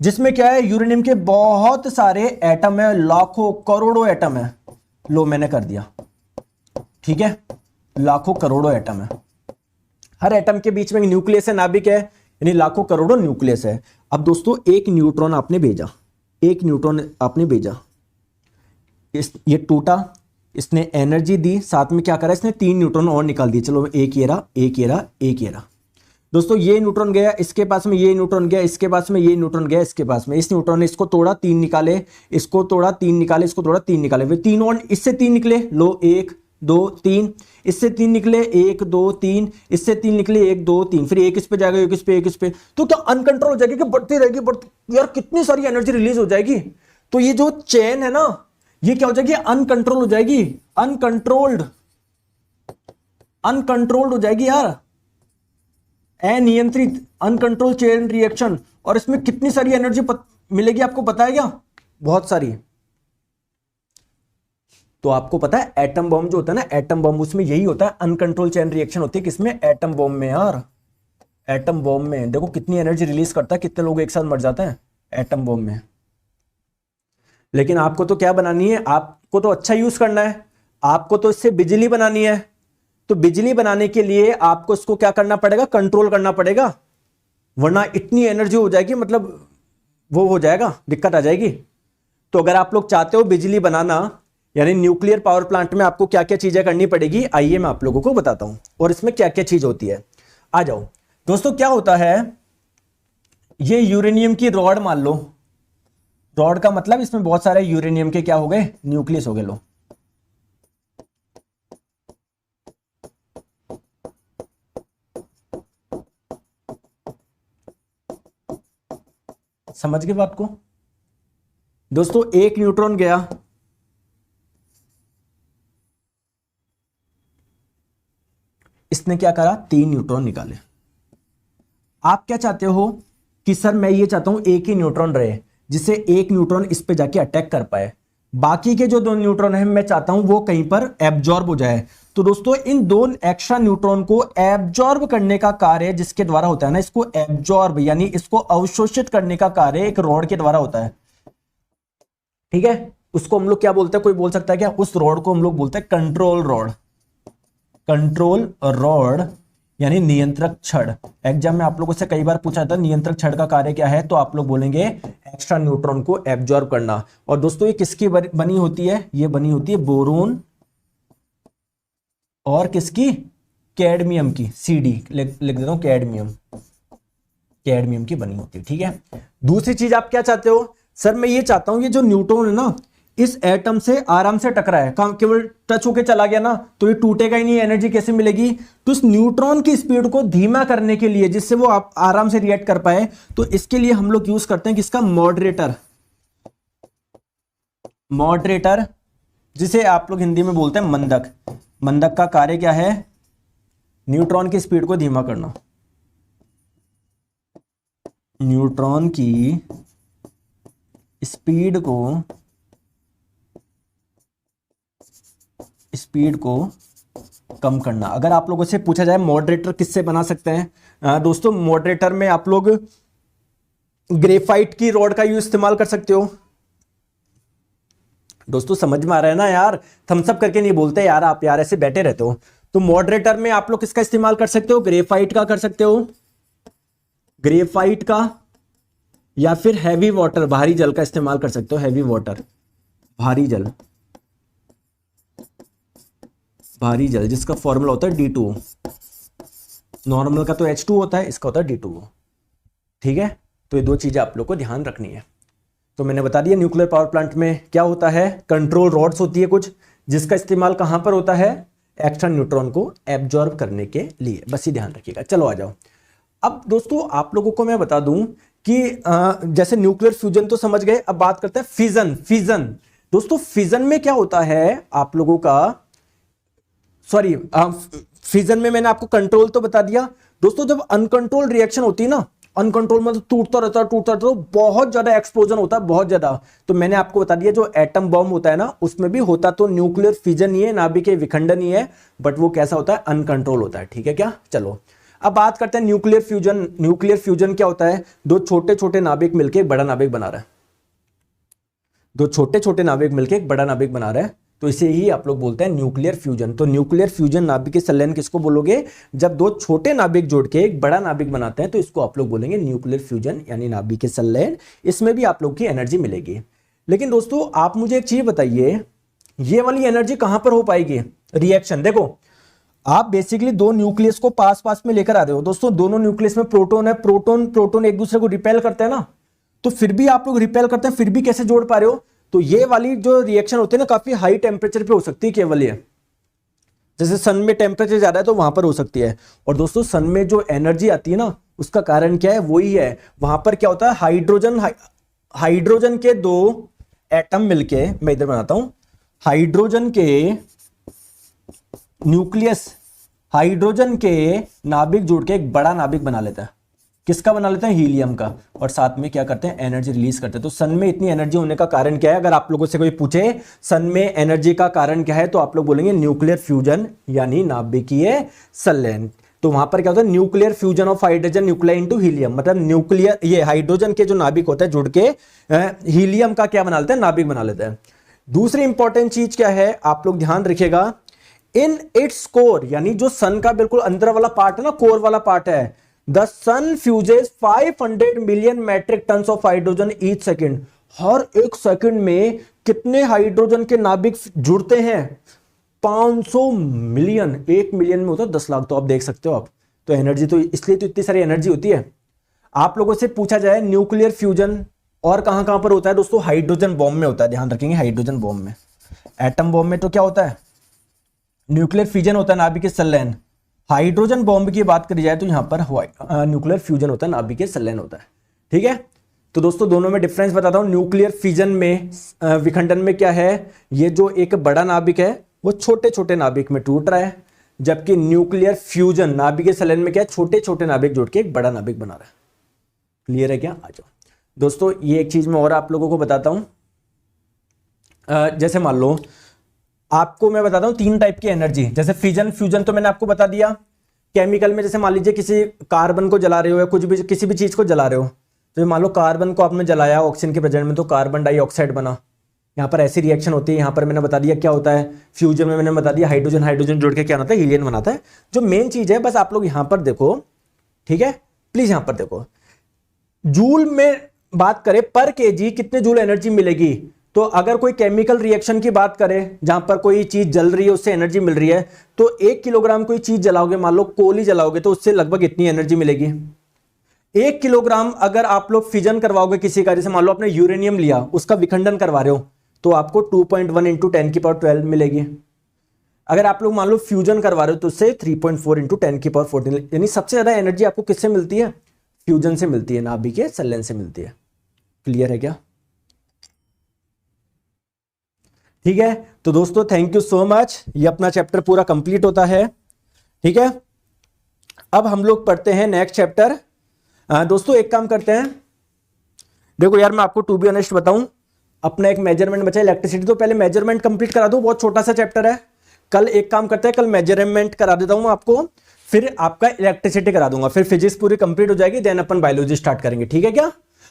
जिसमें क्या है? यूरेनियम के बहुत सारे एटम है, लाखों करोड़ों एटम है। लो मैंने कर दिया। ठीक है, लाखों करोड़ों एटम है, हर एटम के बीच में न्यूक्लियस है, नाभिक है, यानी लाखों करोड़ों न्यूक्लियस है। अब दोस्तों एक न्यूट्रॉन आपने भेजा, एक न्यूट्रॉन आपने भेजा, ये टूटा, इसने एनर्जी दी, साथ में क्या करा? इसने 3 न्यूट्रॉन और निकाल दिए। चलो एक ये रहा, एक ये रहा, एक ये रहा। दोस्तों ये न्यूट्रॉन गया इसके पास में, ये न्यूट्रॉन गया इसके पास में, ये न्यूट्रॉन गया इसके पास में। इस न्यूट्रॉन ने इसको तोड़ा, 3 निकाले, इसको तोड़ा, 3 निकाले, इसको तोड़ा, 3 निकाले, फिर 3 और इससे 3 निकले। लो 1 2 3, इससे 3 निकले, 1 2 3, इससे 3 निकले, 1 2 3, फिर एक इस पे जाएगा, एक इस पे, एक इस पे। तो क्या अनकंट्रोल हो जाएगी कि बढ़ती रहेगी, बढ़ती यार, कितनी सारी एनर्जी रिलीज हो जाएगी। तो ये जो चेन है ना, ये क्या हो जाएगी? अनकंट्रोल हो जाएगी, अनकंट्रोल्ड, अनकंट्रोल्ड हो जाएगी यार, अनियंत्रित, अनकंट्रोल चेन रिएक्शन। और इसमें कितनी सारी एनर्जी मिलेगी आपको पता है क्या? बहुत सारी। तो आपको पता है एटम बॉम्ब जो होता है ना, एटम बॉम्ब, उसमें यही होता है, अनकंट्रोल चेन रिएक्शन होती है। किसमें? एटम बॉम्ब में यार। एटम बॉम्ब में देखो कितनी एनर्जी रिलीज करता है, कितने लोग एक साथ मर जाते हैं एटम बॉम्ब में। लेकिन आपको तो क्या बनानी है? आपको तो अच्छा यूज करना है, आपको तो इससे बिजली बनानी है। तो बिजली बनाने के लिए आपको इसको क्या करना पड़ेगा? कंट्रोल करना पड़ेगा, वरना इतनी एनर्जी हो जाएगी, मतलब वो हो जाएगा, दिक्कत आ जाएगी। तो अगर आप लोग चाहते हो बिजली बनाना, यानी न्यूक्लियर पावर प्लांट में आपको क्या क्या चीजें करनी पड़ेगी, आइए मैं आप लोगों को बताता हूं, और इसमें क्या क्या चीज होती है। आ जाओ दोस्तों, क्या होता है? ये यूरेनियम की रॉड मान लो, रॉड का मतलब इसमें बहुत सारे यूरेनियम के क्या हो गए? न्यूक्लियस हो गए। लो समझ गए बात को? दोस्तों एक न्यूट्रॉन गया, इसने क्या करा? 3 न्यूट्रॉन निकाले। आप क्या चाहते हो कि सर मैं ये चाहता हूं एक ही न्यूट्रॉन रहे, जिससे एक न्यूट्रॉन इस पे जाके अटैक कर पाए, बाकी के जो 2 न्यूट्रॉन है मैं चाहता हूं वो कहीं पर एब्जॉर्ब हो जाए। तो दोस्तों इन 2 एक्स्ट्रा न्यूट्रॉन को एब्जॉर्ब करने का कार्य जिसके द्वारा होता है ना, इसको एब्जॉर्ब यानी इसको अवशोषित करने का कार्य एक रॉड के द्वारा होता है। ठीक है, उसको हम लोग क्या बोलते हैं, कोई बोल सकता है क्या? उस रॉड को हम लोग बोलते हैं कंट्रोल रॉड। कंट्रोल रॉड यानी नियंत्रक छड़। एग्जाम में आप लोगों से कई बार पूछा था नियंत्रक छड़ का कार्य क्या है, तो आप लोग बोलेंगे एक्स्ट्रा न्यूट्रॉन को एब्जॉर्ब करना। और दोस्तों ये किसकी बनी होती है? ये बनी होती है बोरोन और किसकी? कैडमियम की। CD लिख देता हूं, कैडमियम की बनी होती है। ठीक है, दूसरी चीज आप क्या चाहते हो? सर मैं ये चाहता हूं ये जो न्यूट्रॉन है ना इस एटम से आराम से टकरा है, केवल टच होके चला गया ना तो ये टूटेगा ही नहीं, एनर्जी कैसे मिलेगी? तो इस न्यूट्रॉन की स्पीड को धीमा करने के लिए, जिससे वो आप आराम से रिएक्ट कर पाए, तो इसके लिए हम लोग यूज करते हैं किसका? मॉडरेटर। मॉडरेटर जिसे आप लोग हिंदी में बोलते हैं मंदक। मंदक का कार्य क्या है? न्यूट्रॉन की स्पीड को धीमा करना। न्यूट्रॉन की स्पीड को कम करना। अगर आप लोगों से पूछा जाए मॉडरेटर किससे बना सकते हैं, दोस्तों मॉडरेटर में आप लोग ग्रेफाइट की रॉड का यूज इस्तेमाल कर सकते हो। दोस्तों समझ में आ रहा है ना यार? थम्स अप करके नहीं बोलते यार, आप यार ऐसे बैठे रहते हो। तो मॉडरेटर में आप लोग किसका इस्तेमाल कर सकते हो? ग्रेफाइट का कर सकते हो, ग्रेफाइट का, या फिर हैवी वाटर भारी जल का इस्तेमाल कर सकते हो। हैवी वाटर भारी जल, भारी जल जिसका फॉर्मूला होता है D2O। नॉर्मल का तो H2 होता है, इसका होता है D2O। ठीक है, तो ये 2 चीजें आप लोग को ध्यान रखनी है। तो मैंने बता दिया न्यूक्लियर पावर प्लांट में क्या होता है, कंट्रोल रॉड्स होती है कुछ, जिसका इस्तेमाल कहां पर होता है? एक्स्ट्रा न्यूट्रॉन को एब्जॉर्ब करने के लिए। बस ये ध्यान रखिएगा। चलो आ जाओ। अब दोस्तों आप लोगों को मैं बता दूं कि जैसे न्यूक्लियर फ्यूजन तो समझ गए, अब बात करते हैं फिजन। फिजन दोस्तों, फिजन में क्या होता है आप लोगों का? सॉरी, फिजन में मैंने आपको कंट्रोल तो बता दिया। दोस्तों जब अनकंट्रोल्ड रिएक्शन होती है ना, अनकंट्रोल मतलब टूटता रहता है, तो बहुत ज्यादा एक्सप्लोजन होता है, बहुत ज्यादा। तो मैंने आपको बता दिया जो एटम बॉम्ब होता है ना, उसमें भी होता तो न्यूक्लियर फिजन ही है, नाभिक विखंडन ही है, बट वो कैसा होता है? अनकंट्रोल होता है। ठीक है क्या? चलो अब बात करते हैं न्यूक्लियर फ्यूजन। न्यूक्लियर फ्यूजन क्या होता है? 2 छोटे छोटे नाभिक मिलकर एक बड़ा नाभिक बना रहा है। 2 छोटे छोटे नाभिक मिलकर एक बड़ा नाभिक बना रहा है, तो इसे ही आप लोग बोलते हैं न्यूक्लियर फ्यूजन। तो न्यूक्लियर फ्यूजन नाभिक संलयन किसको बोलोगे? जब 2 छोटे नाभिक जोड़ के एक बड़ा नाभिक बनाते हैं तो इसको आप लोग बोलेंगे न्यूक्लियर फ्यूजन यानी नाभिक संलयन। इसमें भी आप लोग की एनर्जी मिलेगी। लेकिन दोस्तों आप मुझे एक चीज बताइए, ये वाली एनर्जी कहां पर हो पाएगी? रिएक्शन देखो, आप बेसिकली 2 न्यूक्लियस को पास पास में लेकर आ रहे हो। दोस्तों दोनों न्यूक्लियस में प्रोटॉन है, प्रोटॉन एक दूसरे को रिपेल करते हैं ना, तो फिर भी आप लोग रिपेल करते हैं, फिर भी कैसे जोड़ पा रहे हो? तो ये वाली जो रिएक्शन होती है ना काफी हाई टेम्परेचर पे हो सकती है केवल ये। जैसे सन में टेम्परेचर ज्यादा है तो वहां पर हो सकती है। और दोस्तों सन में जो एनर्जी आती है ना उसका कारण क्या है? वही है, वहां पर क्या होता है? हाइड्रोजन के 2 एटम मिलके, मैं इधर बनाता हूं, हाइड्रोजन के न्यूक्लियस, हाइड्रोजन के नाभिक जोड़ के एक बड़ा नाभिक बना लेता है। किसका बना लेते हैं? हीलियम का। और साथ में क्या करते हैं? एनर्जी रिलीज करते हैं। तो सन में इतनी एनर्जी होने का कारण क्या है? अगर आप लोगों से कोई पूछे सन में एनर्जी का कारण क्या है, तो आप लोग बोलेंगे न्यूक्लियर फ्यूजन यानी नाभिकीय संलयन। तो वहां पर क्या होता है? Nuclear fusion of hydrogen nuclei into helium, मतलब न्यूक्लियर ये हाइड्रोजन के जो नाभिक होता है जुड़ के हीलियम का क्या बना लेते हैं? नाभिक बना लेते हैं। दूसरी इंपॉर्टेंट चीज क्या है आप लोग ध्यान रखिएगा, इन इट्स कोर यानी जो सन का बिल्कुल अंदर वाला पार्ट है ना, कोर वाला पार्ट है, the sun fuses 500 million metric tons of hydrogen each second. हर एक सेकंड में कितने हाइड्रोजन के नाभिक जुड़ते हैं? 500 मिलियन। 1 मिलियन में होता है 10 लाख। तो आप देख सकते हो आप, तो एनर्जी तो इसलिए तो इतनी सारी एनर्जी होती है। आप लोगों से पूछा जाए न्यूक्लियर फ्यूजन और कहां कहां पर होता है? दोस्तों हाइड्रोजन बॉम्ब में होता है, ध्यान रखेंगे हाइड्रोजन बॉम्ब में। एटम बॉम्ब में तो क्या होता है? न्यूक्लियर फ्यूजन होता है, नाभिकीय संलयन। हाइड्रोजन बॉम्ब की बात करी जाए तो यहां पर न्यूक्लियर फ्यूजन होता है, नाभिकीय संलयन होता है। ठीक है, तो दोस्तों दोनों में डिफरेंस बताता हूं। न्यूक्लियर फिजन में विखंडन में क्या है? ये जो एक बड़ा नाभिक है वो छोटे छोटे नाभिक में टूट रहा है, जबकि न्यूक्लियर फ्यूजन नाभिकीय संलयन में क्या है? छोटे छोटे नाभिक जोड़ के एक बड़ा नाभिक बना रहा है। क्लियर है क्या? आ जाओ दोस्तों, ये एक चीज मैं और आप लोगों को बताता हूं। जैसे मान लो आपको मैं बताता हूं 3 टाइप की एनर्जी, जैसे फिजन, फ्यूजन तो मैंने आपको बता दिया। केमिकल में जैसे मान लीजिए किसी कार्बन को जला रहे हो या कुछ भी किसी भी चीज को जला रहे हो, तो मान लो कार्बन को आपने जलाया ऑक्सीजन के प्रेजेंट में तो कार्बन डाइऑक्साइड बना। यहाँ पर ऐसी रिएक्शन होती है, यहाँ पर मैंने बता दिया क्या होता है। फ्यूजन में मैंने बता दिया हाइड्रोजन हाइड्रोजन जुड़ के क्या होता है, हीलियम बनाता है। जो मेन चीज है बस आप लोग यहाँ पर देखो, ठीक है, प्लीज यहाँ पर देखो। जूल में बात करें पर केजी कितने जूल एनर्जी मिलेगी, तो अगर कोई केमिकल रिएक्शन की बात करें जहां पर कोई चीज जल रही है उससे एनर्जी मिल रही है, तो 1 किलोग्राम कोई चीज जलाओगे, मान लो कोल ही जलाओगे तो उससे लगभग इतनी एनर्जी मिलेगी। 1 किलोग्राम अगर आप लोग फिजन करवाओगे किसी का, जैसे मान लो आपने यूरेनियम लिया उसका विखंडन करवा रहे हो, तो आपको 2.1 इंटू 10 की पावर 12 मिलेगी। अगर आप लोग मान लो फ्यूजन करवा रहे हो तो उससे 3.4 इंटू 10 की पावर 14, यानी सबसे ज्यादा एनर्जी आपको किससे मिलती है, फ्यूजन से मिलती है, नाभिक के संलयन से मिलती है। क्लियर है क्या? ठीक है, तो दोस्तों थैंक यू सो मच, ये अपना चैप्टर पूरा कंप्लीट होता है। ठीक है, अब हम लोग पढ़ते हैं नेक्स्ट चैप्टर। दोस्तों एक काम करते हैं, देखो यार मैं आपको टू बी ऑनेस्ट बताऊं, अपना एक मेजरमेंट बचा इलेक्ट्रिसिटी, तो पहले मेजरमेंट कंप्लीट करा दो, बहुत छोटा सा चैप्टर है। कल एक काम करते हैं, कल मेजरमेंट करा देता हूं आपको, फिर आपका इलेक्ट्रिसिटी करा दूंगा, फिर फिजिक्स पूरी कंप्लीट हो जाएगी, देन अपन बायोलॉजी स्टार्ट करेंगे। ठीक है क्या?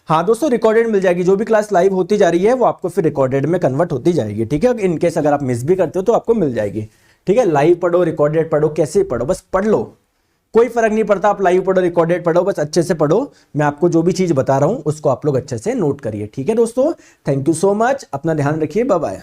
हाँ दोस्तों, रिकॉर्डेड मिल जाएगी, जो भी क्लास लाइव होती जा रही है वो आपको फिर रिकॉर्डेड में कन्वर्ट होती जाएगी। ठीक है, इनकेस अगर आप मिस भी करते हो तो आपको मिल जाएगी। ठीक है, लाइव पढ़ो रिकॉर्डेड पढ़ो, कैसे पढ़ो बस पढ़ लो, कोई फर्क नहीं पड़ता, आप लाइव पढ़ो रिकॉर्डेड पढ़ो, बस अच्छे से पढ़ो। मैं आपको जो भी चीज बता रहा हूं उसको आप लोग अच्छे से नोट करिए। ठीक है दोस्तों, थैंक यू सो मच, अपना ध्यान रखिए, बाय बाय।